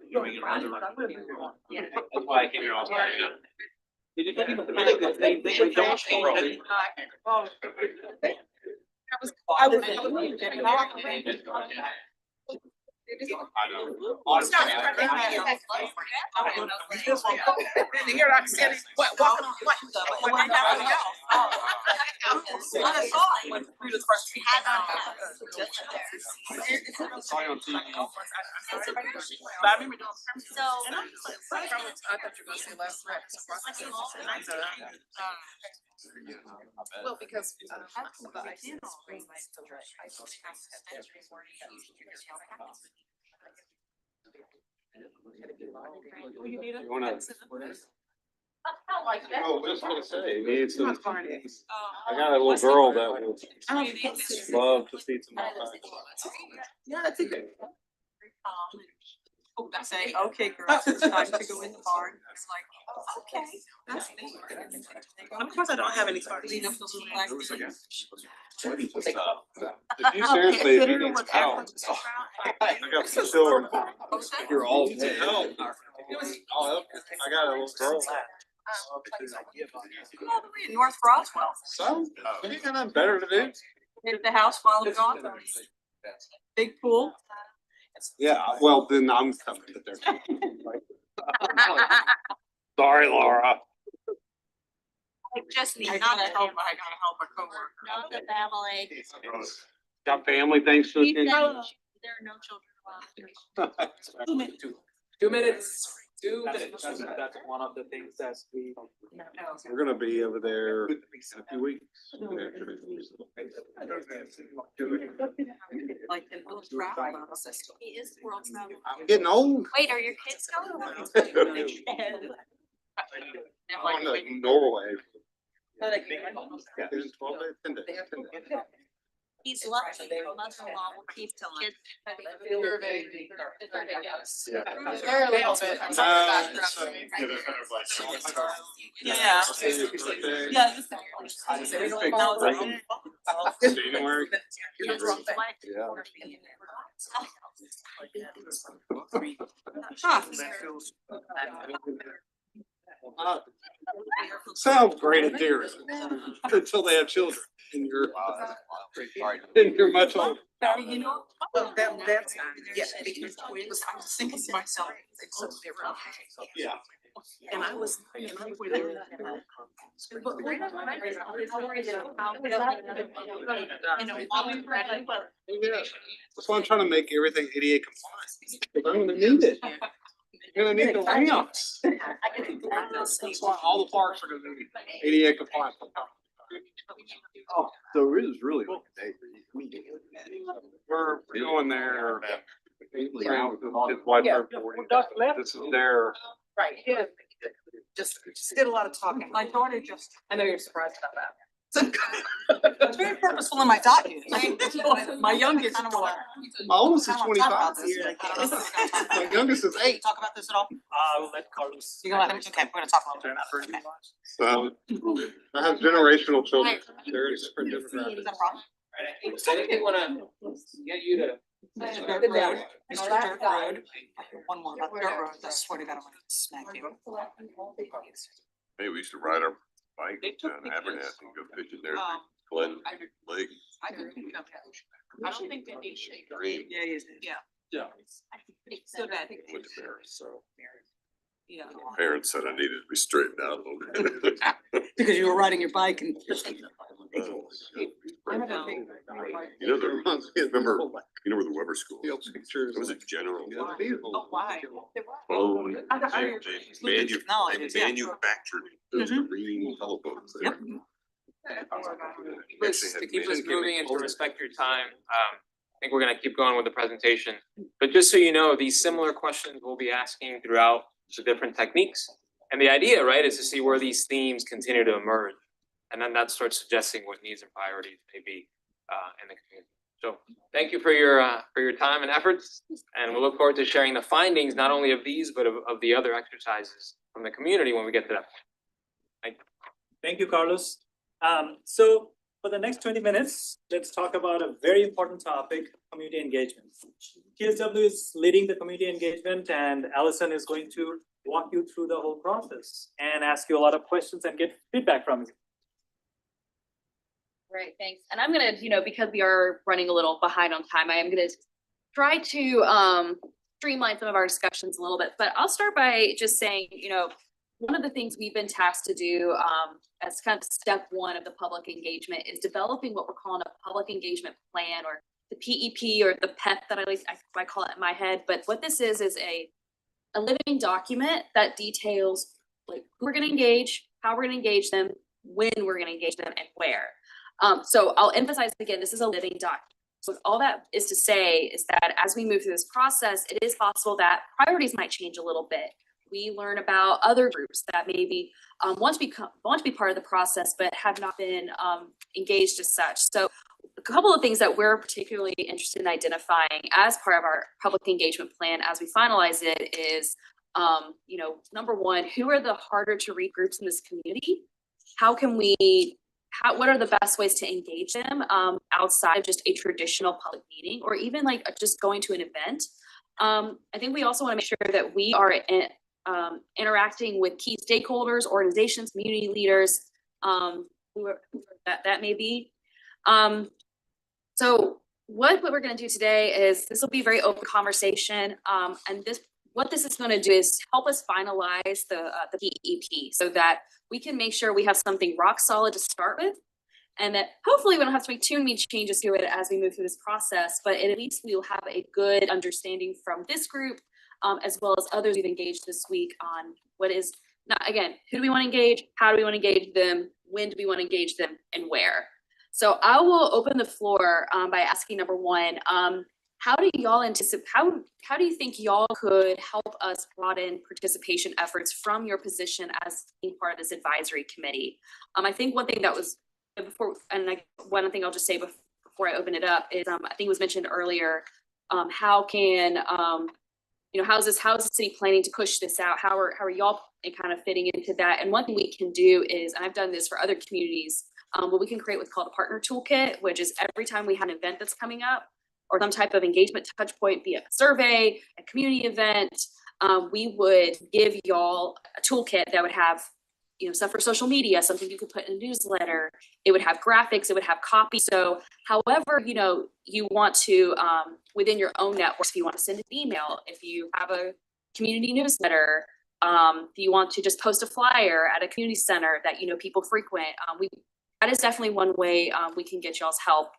That's why I came here all the time. They don't I was. It's not in front of me. You're not sitting, what, walking on what? Well, because. You need a. You wanna- I like that. Oh, just gonna say, it's I got a little girl that would love to see some. Yeah, that's a good. I say, okay, girls, it's time to go in the barn. It's like, Okay. That's neat. Of course, I don't have any cards. Did you seriously? I got some silver. You're all dead. I got a little girl. All the way in North Roswell. So, you got nothing better to do? Hit the house while it's gone. Big pool. Yeah, well, then I'm coming to there. Sorry, Laura. I just need. I gotta help a coworker. Not the family. Got family things to attend to? There are no children allowed. 2 minutes. 2 minutes. 2 minutes. That's one of the things that we. We're gonna be over there in a few weeks. Like in World Travel System. He is world travel. I'm getting old. Wait, are your kids going? I'm in Norway. But Yeah, it's 12 days, 10 days, 10 days. He's lucky. Your mother-in-law will keep kids. Yeah. Very little bit. I'm sorry, background. yeah. Yeah. January. Sounds great in theory until they have children and you're much older. You know, that's, yeah, because I was thinking to myself, it's so different. Yeah. And I was, and I went there. That's why I'm trying to make everything ADA compliant. I'm gonna need it. You're gonna need the ramps. That's why all the parks are gonna be ADA compliant. Oh, so it is really like a day. We're going there. This is their. Right. Just did a lot of talking. My daughter just. I know you're surprised about that. It's very purposeful in my document. My youngest daughter. My oldest is 25. My youngest is 8. Talk about this at all? We'll let Carlos. You gonna let him, okay, we're gonna talk a little bit about it. So I have generational children. They're in different demographics. Is that a problem? Anything wanna get you to? Mr. Dirt Road, Mr. Dirt Road, one more about Dirt Road, I swear to God, I'm gonna smack you. Hey, we used to ride our bike down Abernathy and go fishing there, Glen Lake. I don't think they need shade. Dream. Yeah, yeah. Yeah. So that. Went to Paris, so Yeah. my parents said I needed to be straightened out a little bit. Because you were riding your bike and. You know, remember, you know where the Weber School is? It was a general. Oh, why? Phone. They Technologies, yeah. manufactured those green telephones there. To keep us moving and to respect your time, I think we're gonna keep going with the presentation. But just so you know, these similar questions we'll be asking throughout the different techniques. And the idea, right, is to see where these themes continue to emerge. And then that starts suggesting what needs and priorities may be in the community. So thank you for your time and efforts. And we'll look forward to sharing the findings, not only of these, but of the other exercises from the community when we get to that point. Thank you. Thank you, Carlos. So for the next 20 minutes, let's talk about a very important topic, community engagement. TSW is leading the community engagement and Allison is going to walk you through the whole process and ask you a lot of questions and get feedback from you. Great, thanks. And I'm gonna, because we are running a little behind on time, I am gonna try to streamline some of our discussions a little bit, but I'll start by just saying, one of the things we've been tasked to do as kind of step one of the public engagement is developing what we're calling a public engagement plan, or the PEP, or the PEP that I call it in my head. But what this is a living document that details like who we're gonna engage, how we're gonna engage them, when we're gonna engage them, and where. So I'll emphasize again, this is a living document. So all that is to say is that as we move through this process, it is possible that priorities might change a little bit. We learn about other groups that maybe want to be part of the process, but have not been engaged as such. So a couple of things that we're particularly interested in identifying as part of our public engagement plan as we finalize it is you know, number one, who are the harder to reach groups in this community? How can we, what are the best ways to engage them outside of just a traditional public meeting or even like just going to an event? I think we also want to make sure that we are interacting with key stakeholders, organizations, community leaders, whoever that may be. So what we're going to do today is this will be a very open conversation, and what this is going to do is help us finalize the PEP so that we can make sure we have something rock solid to start with, and that hopefully we don't have to make too many changes to it as we move through this process, but at least we will have a good understanding from this group, as well as others we've engaged this week on what is, not, again, who do we want to engage, how do we want to engage them, when do we want to engage them, and where. So I will open the floor by asking number one, how do y'all anticipate, how do you think y'all could help us broaden participation efforts from your position as being part of this advisory committee? I think one thing that was before, and one thing I'll just say before I open it up is, I think it was mentioned earlier, how can, you know, how is the city planning to push this out? How are y'all kind of fitting into that? And one thing we can do is, and I've done this for other communities, but we can create what's called a partner toolkit, which is every time we have an event that's coming up or some type of engagement touch point, be it a survey, a community event, we would give y'all a toolkit that would have, you know, stuff for social media, something you could put in a newsletter. It would have graphics, it would have copy. So however, you know, you want to, within your own networks, if you want to send an email, if you have a community newsletter, if you want to just post a flyer at a community center that, you know, people frequent, that is definitely one way we can get y'all's help.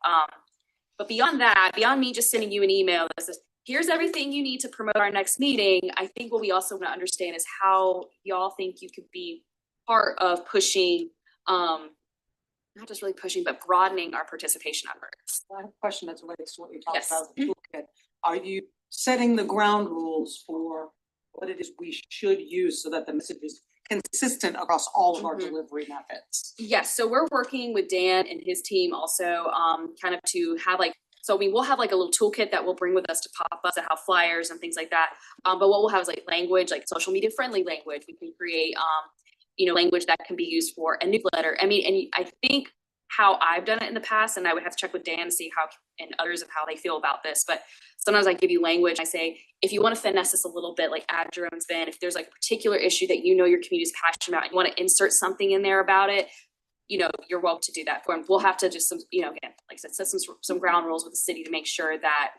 But beyond that, beyond me just sending you an email that says, here's everything you need to promote our next meeting, I think what we also want to understand is how y'all think you could be part of pushing, not just really pushing, but broadening our participation efforts. I have a question that relates to what you talked about with the toolkit. Are you setting the ground rules for what it is we should use so that the message is consistent across all of our delivery methods? Yes, so we're working with Dan and his team also, kind of to have like, so we'll have like a little toolkit that we'll bring with us to pop-ups that have flyers and things like that. But what we'll have is like language, like social media friendly language. We can create, you know, language that can be used for a newsletter. I mean, and I think how I've done it in the past, and I would have to check with Dan to see how, and others of how they feel about this, but sometimes I give you language. I say, if you want to finesse this a little bit, like add your own spin, if there's like a particular issue that you know your community is passionate about and you want to insert something in there about it, you know, you're welcome to do that for them. We'll have to just, you know, again, like I said, set some ground rules with the city to make sure that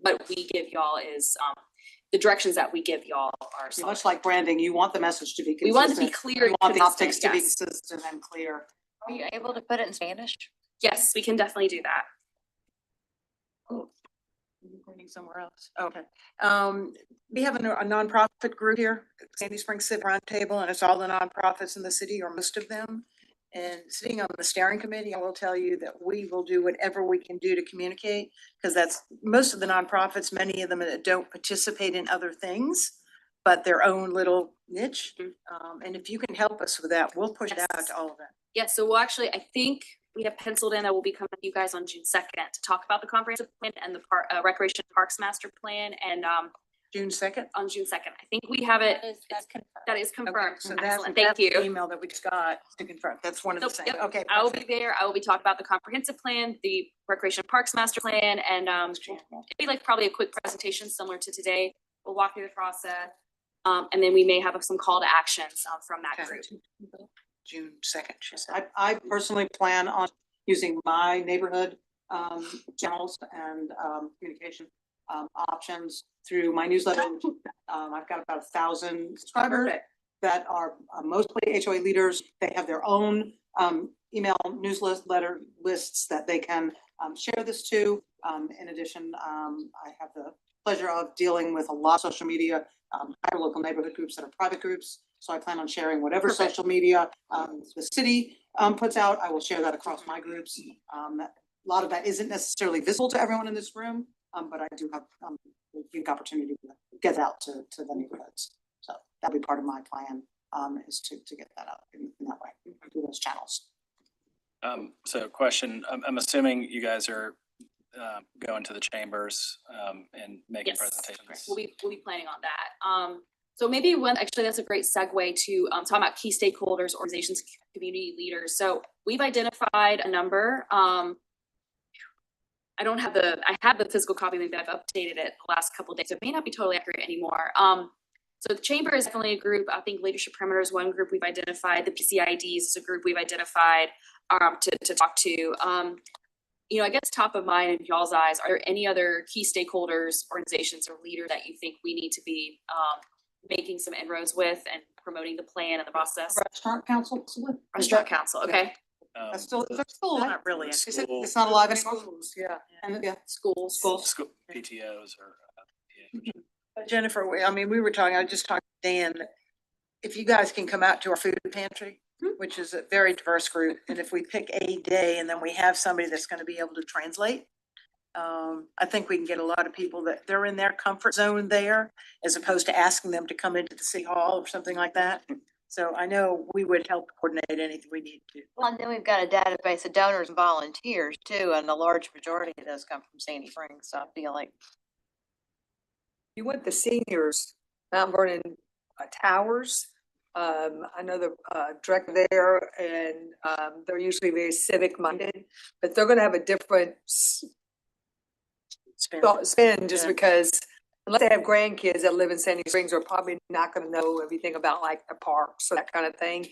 what we give y'all is, the directions that we give y'all are solid. Much like branding, you want the message to be consistent. We want it to be clear. You want the consistent, optics to be yes. consistent and clear. Are you able to put it in Spanish? Yes, we can definitely do that. Pointing somewhere else. Okay. We have a nonprofit group here, Sandy Springs Civic Roundtable, and it's all the nonprofits in the city, or most of them. And sitting on the steering committee, I will tell you that we will do whatever we can do to communicate, because that's most of the nonprofits, many of them that don't participate in other things, but their own little niche. And if you can help us with that, we'll push it out to all of them. Yeah, so we'll actually, I think we have penciled in that we'll be coming to you guys on June 2nd to talk about the comprehensive plan and the Recreation Parks Master Plan, and June 2nd? On June 2nd. I think we have it. That is confirmed. So Excellent. that's Thank you. the email that we just got to confirm. That's one of the So, things. yep, Okay. I will be there. I will be talking about the comprehensive plan, the Recreation Parks Master Plan, and it'd be like probably a quick presentation similar to today. We'll walk through the process, and then we may have some call to actions from that group. June 2nd, she said. I personally plan on using my neighborhood channels and communication options through my newsletter. I've got about 1,000 subscribers that are mostly HOA leaders. They have their own email newsletter lists that they can share this to. In addition, I have the pleasure of dealing with a lot of social media, local neighborhood groups that are private groups. So I plan on sharing whatever social media the city puts out. I will share that across my groups. A lot of that isn't necessarily visible to everyone in this room, but I do have a unique opportunity to get out to the neighborhoods. So that'll be part of my plan, is to get that out in that way, through those channels. So question, I'm assuming you guys are going to the chambers and making presentations. We'll be planning on that. So maybe actually that's a great segue to talk about key stakeholders, organizations, community leaders. So we've identified a number. I have the physical copy, maybe I've updated it the last couple of days. So it may not be totally accurate anymore. So the chamber is definitely a group. I think Leadership Perimeter is one group we've identified. The PCIDs is a group we've identified to talk to. I guess top of mind in y'all's eyes, are there any other key stakeholders, organizations, or leaders that you think we need to be making some inroads with and promoting the plan and the process? Restaurant council, possibly? Restaurant council, okay. That's still not really. the Is it, school- it's not alive anymore? Yeah. And, yeah. Schools. School PTOs or. Jennifer, we were talking, I just talked to Dan, if you guys can come out to our food pantry, which is a very diverse group, and if we pick a day and then we have somebody that's gonna be able to translate, I think we can get a lot of people that they're in their comfort zone there, as opposed to asking them to come into the city hall or something like that. So I know we would help coordinate anything we need to. Well, and then we've got a database of donors and volunteers too, and a large majority of those come from Sandy Springs, so I feel like. You want the seniors, Mount Vernon Towers. I know the director there, and they're usually very civic minded, but they're gonna have a different spin just because unless they have grandkids that live in Sandy Springs, they're probably not gonna know everything about like the parks or that kind of thing.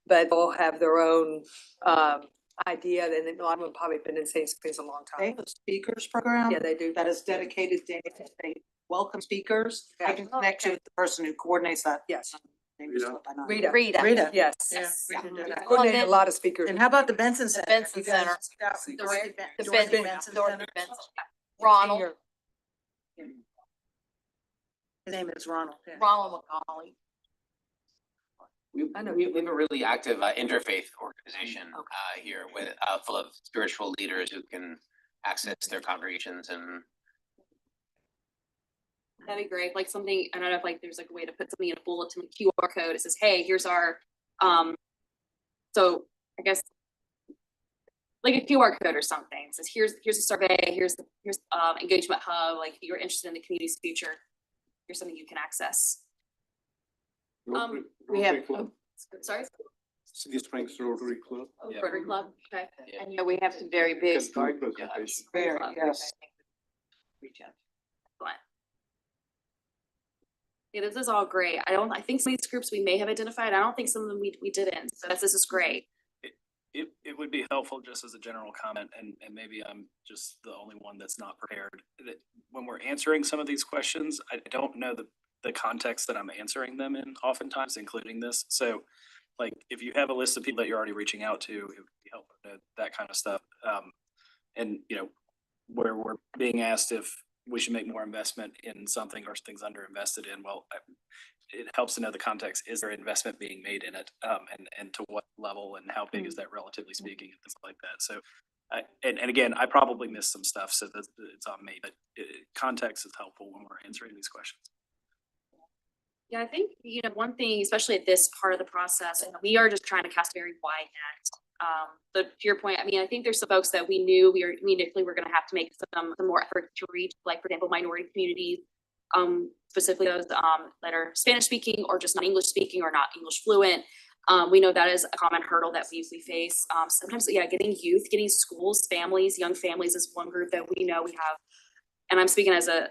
But they'll have their own idea, and a lot of them probably been in Sandy Springs a long They time. have a speakers program. Yeah, they do. That is dedicated to, they welcome speakers. I can connect you with the person who coordinates that. Yes. Maybe it's what I know. Rita. Rita. Yes. Yes. Yeah. We can do that. Coordinate a lot of speakers. And how about the Benson Center? Benson You guys Center. got Dorothy Dorothy Benson, Center? Ronald, His name is Ronald. Yeah. Ronald McCauley. We have a really active interfaith organization here with full of spiritual leaders who can access their congregations and. That'd be great, like something, I don't know if like there's like a way to put something in a bulletin, like QR code, it says, hey, here's our, so I guess like a QR code or something, it says, here's a survey, here's engagement hub, like if you're interested in the community's future, here's something you can access. We have, sorry? City Springs Rotary Club. Rotary Club, okay. And we have some very big. Very, yes. Yeah, this is all great. I think some of these groups we may have identified. I don't think some of them we didn't. So this is great. It would be helpful just as a general comment, and maybe I'm just the only one that's not prepared, that when we're answering some of these questions, I don't know the context that I'm answering them in oftentimes, including this. So like, if you have a list of people that you're already reaching out to, it would be helpful to know that kind of stuff. And where we're being asked if we should make more investment in something or things underinvested in, well, it helps to know the context. Is there investment being made in it? And to what level, and how big is that relatively speaking, and things like that. So, and again, I probably missed some stuff, so it's on me, but context is helpful when we're answering these questions. Yeah, I think, one thing, especially at this part of the process, and we are just trying to cast a very wide net. But to your point, I think there's some folks that we knew we initially were gonna have to make some more effort to reach, like for example, minority communities, specifically those that are Spanish speaking or just not English speaking or not English fluent. We know that is a common hurdle that we face. Sometimes, getting youth, getting schools, families, young families is one group that we know we have. And I'm speaking as a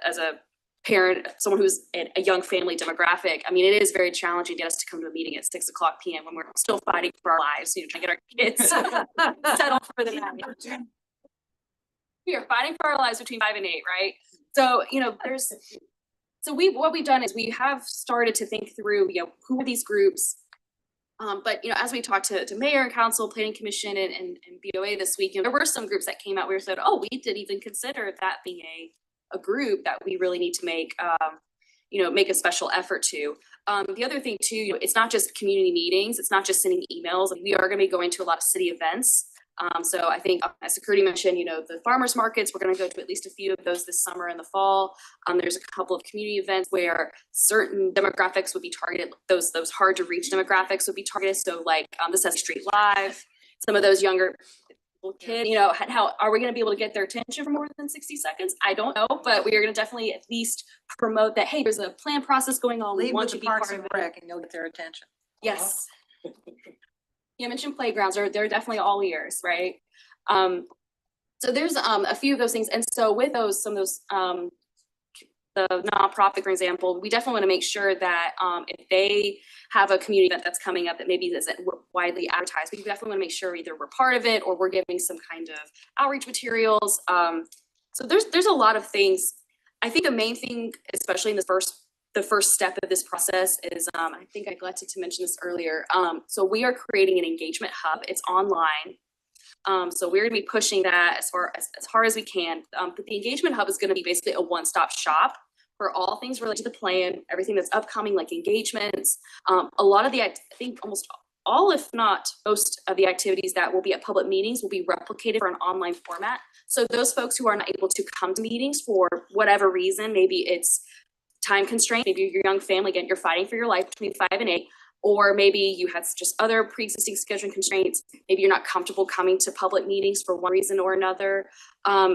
parent, someone who's a young family demographic. It is very challenging to get us to come to a meeting at 6:00 PM when we're still fighting for our lives, trying to get our kids settled for the night. We are fighting for our lives between 5 and 8, right? So, what we've done is we have started to think through, who are these groups? But as we talked to mayor and council, planning commission and BOA this week, there were some groups that came out, we said, oh, we didn't even consider that being a group that we really need to make a special effort to. The other thing too, it's not just community meetings, it's not just sending emails. We are gonna be going to a lot of city events. So I think as Security mentioned, the farmers markets, we're gonna go to at least a few of those this summer and the fall. There's a couple of community events where certain demographics would be targeted, those hard to reach demographics would be targeted. So like the Sesame Street Live, some of those younger kid, you know, how are we gonna be able to get their attention for more than 60 seconds? I don't know, but we are gonna definitely at least promote that, hey, there's a plan process going on. We Lead want with you the to be part Parks of and it. Rec and you'll get their attention. Yes. You mentioned playgrounds, they're definitely all ears, right? So there's a few of those things. And so with those, some of those, the nonprofit, for example, we definitely want to make sure that if they have a community event that's coming up that maybe isn't widely advertised, we definitely want to make sure either we're part of it or we're giving some kind of outreach materials. So there's a lot of things. I think the main thing, especially in the first step of this process is, I think I neglected to mention this earlier. So we are creating an engagement hub. It's online. So we're gonna be pushing that as hard as we can. But the engagement hub is gonna be basically a one-stop shop for all things related to the plan, everything that's upcoming, like engagements. A lot of I think almost all, if not most of the activities that will be at public meetings will be replicated for an online format. So those folks who are not able to come to meetings for whatever reason, maybe it's time constraint, maybe your young family, again, you're fighting for your life between 5 and 8, or maybe you had just other pre-existing scheduling constraints, maybe you're not comfortable coming to public meetings for one reason or another.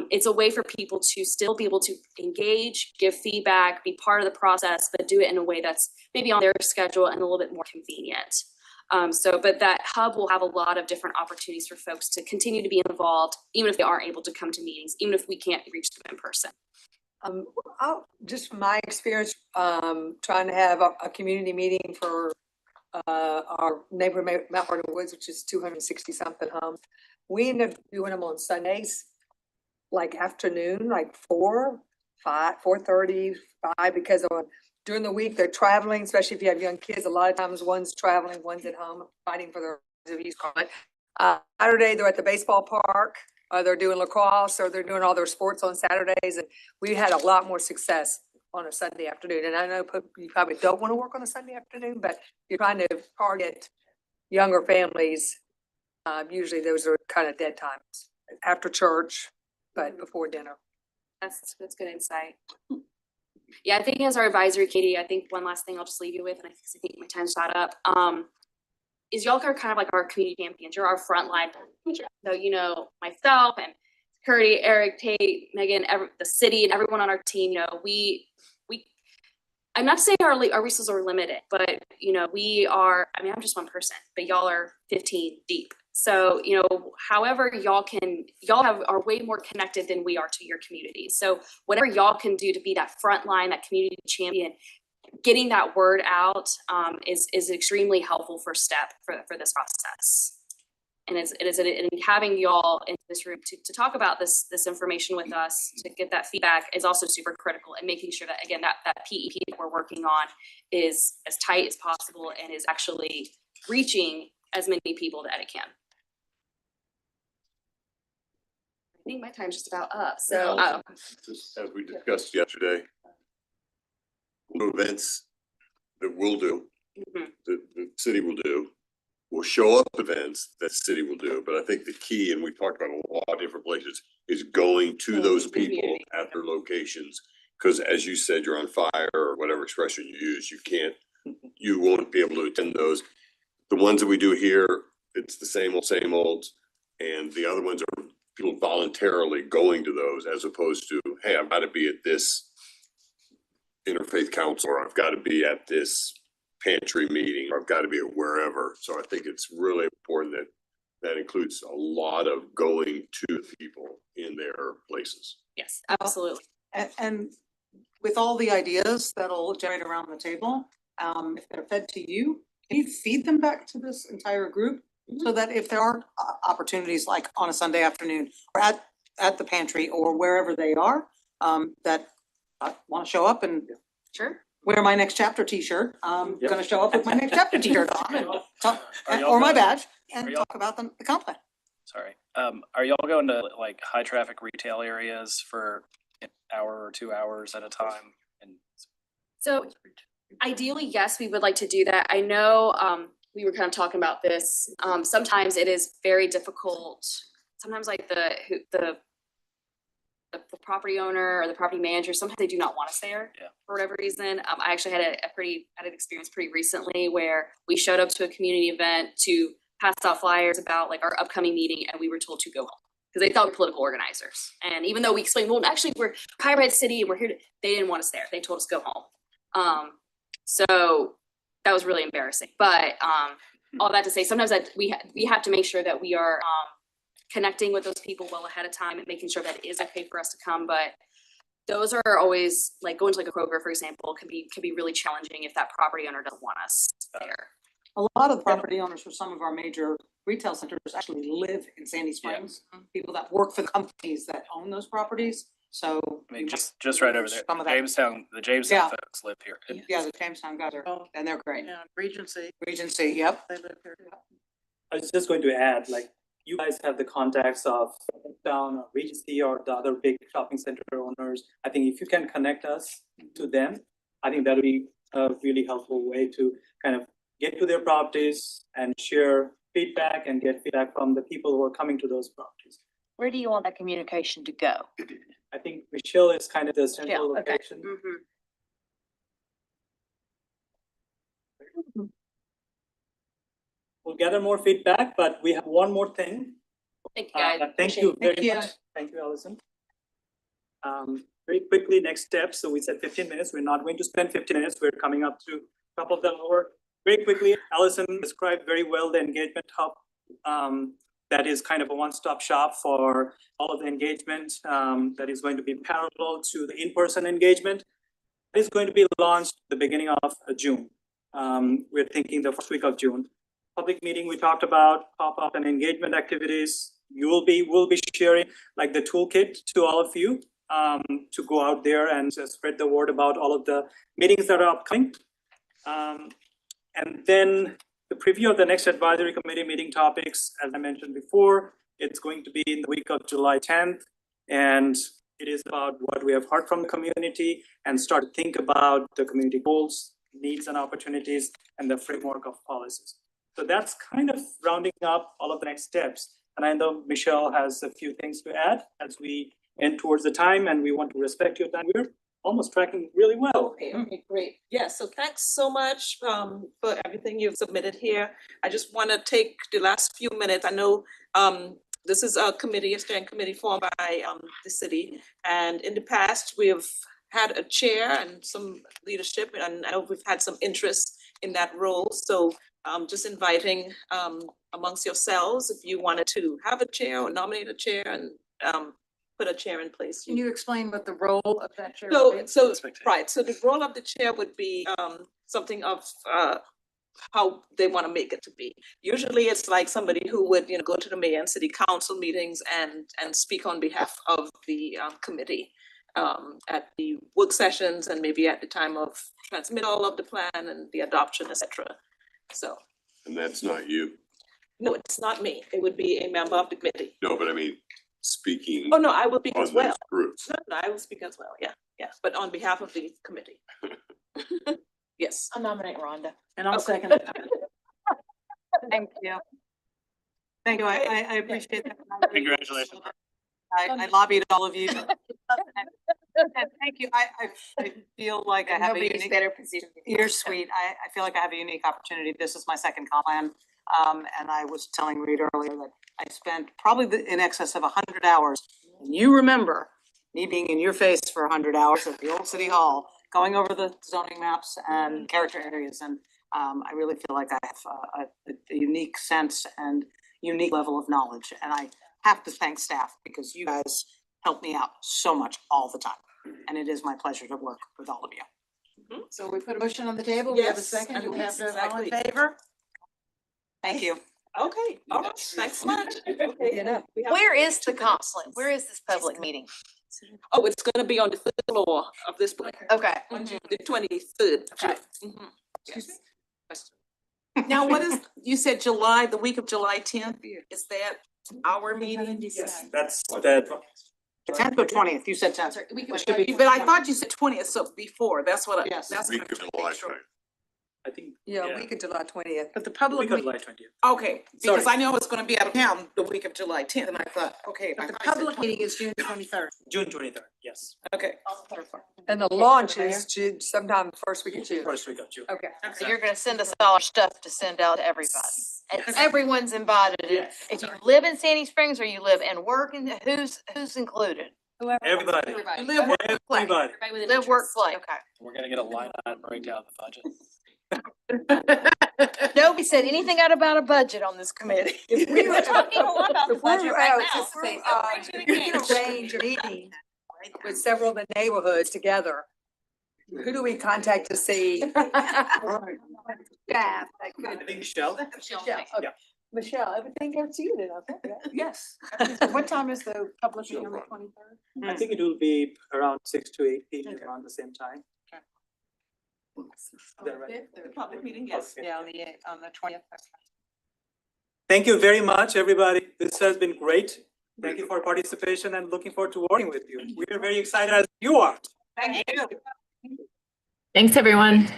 It's a way for people to still be able to engage, give feedback, be part of the process, but do it in a way that's maybe on their schedule and a little bit more convenient. But that hub will have a lot of different opportunities for folks to continue to be involved, even if they aren't able to come to meetings, even if we can't reach them in person. Just from my experience, trying to have a community meeting for our neighborhood Mount Vernon Woods, which is 260 something homes. We end up doing them on Sundays, like afternoon, like 4, 5, 4:30, 5, because during the week they're traveling, especially if you have young kids. A lot of times one's traveling, one's at home fighting for their lives, if you call it. Saturday they're at the baseball park, they're doing lacrosse, or they're doing all their sports on Saturdays, and we had a lot more success on a Sunday afternoon. And I know you probably don't want to work on a Sunday afternoon, but you're trying to target younger families. Usually those are kind of dead times after church, but before dinner. That's good insight. Yeah, I think as our advisory committee, I think one last thing I'll just leave you with, and I think my time's shot up, is y'all are kind of like our community champions. You're our frontline. So, you know, myself and Curdy, Eric, Tate, Megan, the city, and everyone on our team, you know, I'm not saying our resources are limited, but, you know, I'm just one person, but y'all are 15 deep. So, you know, however y'all are way more connected than we are to your community. So whatever y'all can do to be that front line, that community champion, getting that word out is extremely helpful first step for this process. And having y'all in this room to talk about this information with us, to get that feedback, is also super critical, and making sure that, again, that PEP that we're working on is as tight as possible and is actually reaching as many people that it can. I think my time's just about up. So just as we discussed yesterday, events that we'll do, the city will do, will show up events that city will do. But I think the key, and we talked about a lot of different places, is going to those people at their locations. Because as you said, you're on fire, or whatever expression you use, you won't be able to attend those. The ones that we do here, it's the same old. And the other ones are people voluntarily going to those, as opposed to, hey, I've got to be at this interfaith council, or I've got to be at this pantry meeting, or I've got to be at wherever. So I think it's really important that includes a lot of going to people in their places. Yes, absolutely. And with all the ideas that'll generate around the table, if they're fed to you, can you feed them back to this entire group? So that if there are opportunities like on a Sunday afternoon, or at the pantry, or wherever they are, that want to show up and wear my next chapter t-shirt, I'm gonna show up with my next chapter t-shirt on and talk, or my badge, and talk about the comp plan. Sorry, are y'all going to like high traffic retail areas for an hour or 2 hours at a time? And so ideally, yes, we would like to do that. I know we were kind of talking about this. Sometimes it is very difficult. Sometimes like the property owner or the property manager, sometimes they do not want us there for whatever reason. I actually had an experience pretty recently where we showed up to a community event to pass out flyers about like our upcoming meeting, and we were told to go home. Because they thought we were political organizers. And even though we explained, well, actually, we're Pyrite City and we're here to, they didn't want us there. They told us to go home. So that was really embarrassing. But all that to say, sometimes we have to make sure that we are connecting with those people well ahead of time and making sure that it is okay for us to come. But those are always, like going to like a Kroger, for example, can be really challenging if that property owner doesn't want us there. A lot of the property owners for some of our major retail centers actually live in Sandy Springs. People that work for companies that own those properties, so. I mean, just right over there, Some of that. the Jamestown Yeah. folks live here. Yeah, the Jamestown guys are, and they're great. Yeah, Regency, Regency, yep. they live here. I was just going to add, like, you guys have the contacts of Town or Regency or the other big shopping center owners. I think if you can connect us to them, I think that'll be a really helpful way to kind of get to their properties and share feedback and get feedback from the people who are coming to those properties. Where do you want that communication to go? I think Michelle is kind of the central Okay. location. We'll gather more feedback, but we have one more thing. Thank you, guys. Thank you very much. Thank you, Allison. Very quickly, next step. So we said 15 minutes. We're not going to spend 15 minutes. We're coming up to a couple of the hour. Very quickly, Allison described very well the engagement hub. That is kind of a one-stop shop for all of the engagement that is going to be parallel to the in-person engagement. It is going to be launched the beginning of June. We're thinking the first week of June. Public meeting, we talked about pop-up and engagement activities. We'll be sharing like the toolkit to all of you to go out there and just spread the word about all of the meetings that are upcoming. And then the preview of the next advisory committee meeting topics, as I mentioned before, it's going to be in the week of July 10th. And it is about what we have heard from the community and start to think about the community goals, needs and opportunities, and the framework of policies. So that's kind of rounding up all of the next steps. And I know Michelle has a few things to add as we end towards the time, and we want to respect your time. We're almost tracking really well. Okay, great. Yeah, so thanks so much for everything you've submitted here. I just want to take the last few minutes. I know this is a committee, a steering committee formed by the city. And in the past, we have had a chair and some leadership, and I know we've had some interest in that role. So just inviting amongst yourselves, if you wanted to have a chair or nominate a chair and put a chair in place. Can you explain what the role of that chair is? So, right, so the role of the chair would be something of how they want to make it to be. Usually it's like somebody who would, go to the mayor and city council meetings and speak on behalf of the committee at the work sessions and maybe at the time of transmittal of the plan and the adoption, etc. So. And that's not you? No, it's not me. It would be a member of the committee. No, but I mean, speaking. Oh, no, I will speak as on well. those groups. No, I will speak as well, yeah, but on behalf of the committee. Yes. I'll nominate Rhonda. And I'll Okay. second it. Thank you. Thank you. I appreciate that. Congratulations. I lobbied all of you. And thank you. I feel like I have a Nobody's unique. better positioned. You're sweet. I feel like I have a unique opportunity. This is my second comp plan. And I was telling Reed earlier that I spent probably in excess of 100 hours. And you remember me being in your face for 100 hours at the old city hall, going over the zoning maps and character areas. And I really feel like I have a unique sense and unique level of knowledge. And I have to thank staff because you guys help me out so much all the time. And it is my pleasure to work with all of you. So we put a motion on the table. We have a Yes, second. Do we have yes, to all in exactly. favor? Thank you. Okay, all right, thanks much. Okay. We have- Where is the consulate? Where is this public meeting? Oh, it's gonna be on the third floor of this building. Okay. The 23rd. Okay. Yes. Now, what is, you said July, the week of July 10th, is that our meeting? Yes, that's the 10th or 20th, you said 10th. But I thought you said 20th, so before, that's what I, Yes. that's what I'm Week of trying to July make sure. 10th. I think. Yeah, week of July 20th. But the public. Week of meet- July 20th. Okay, because Sorry. I know it's gonna be out of town the week of July tenth, and I thought, okay. But the public meeting is June 23rd. June 23rd, yes. Okay. And the launch is June, sometime first week of June. First week of June. Okay. So you're gonna send us all our stuff to send out to everybody. And everyone's invited. Yes. If you live in Sandy Springs or you live and work in, who's included? Everybody. You live, work, play. Everybody. Live, work, play, okay. We're gonna get a line item breakdown of the budget. Nobody said anything out about a budget on this committee. We were talking a lot about the budget right now. We can arrange a meeting with several of the neighborhoods together. Who do we contact to see? Staff. I think Michelle. Michelle, okay. Michelle, everything goes to you then, okay? Yes. What time is the public meeting on the 23rd? I think it will be around 6 to 8 p.m. around the same time. Is that right? The public meeting, yes. Okay. Yeah, on the 20th. Thank you very much, everybody. This has been great. Thank you for your participation and looking forward to working with you. We are very excited as you are. Thank you. Thanks, everyone.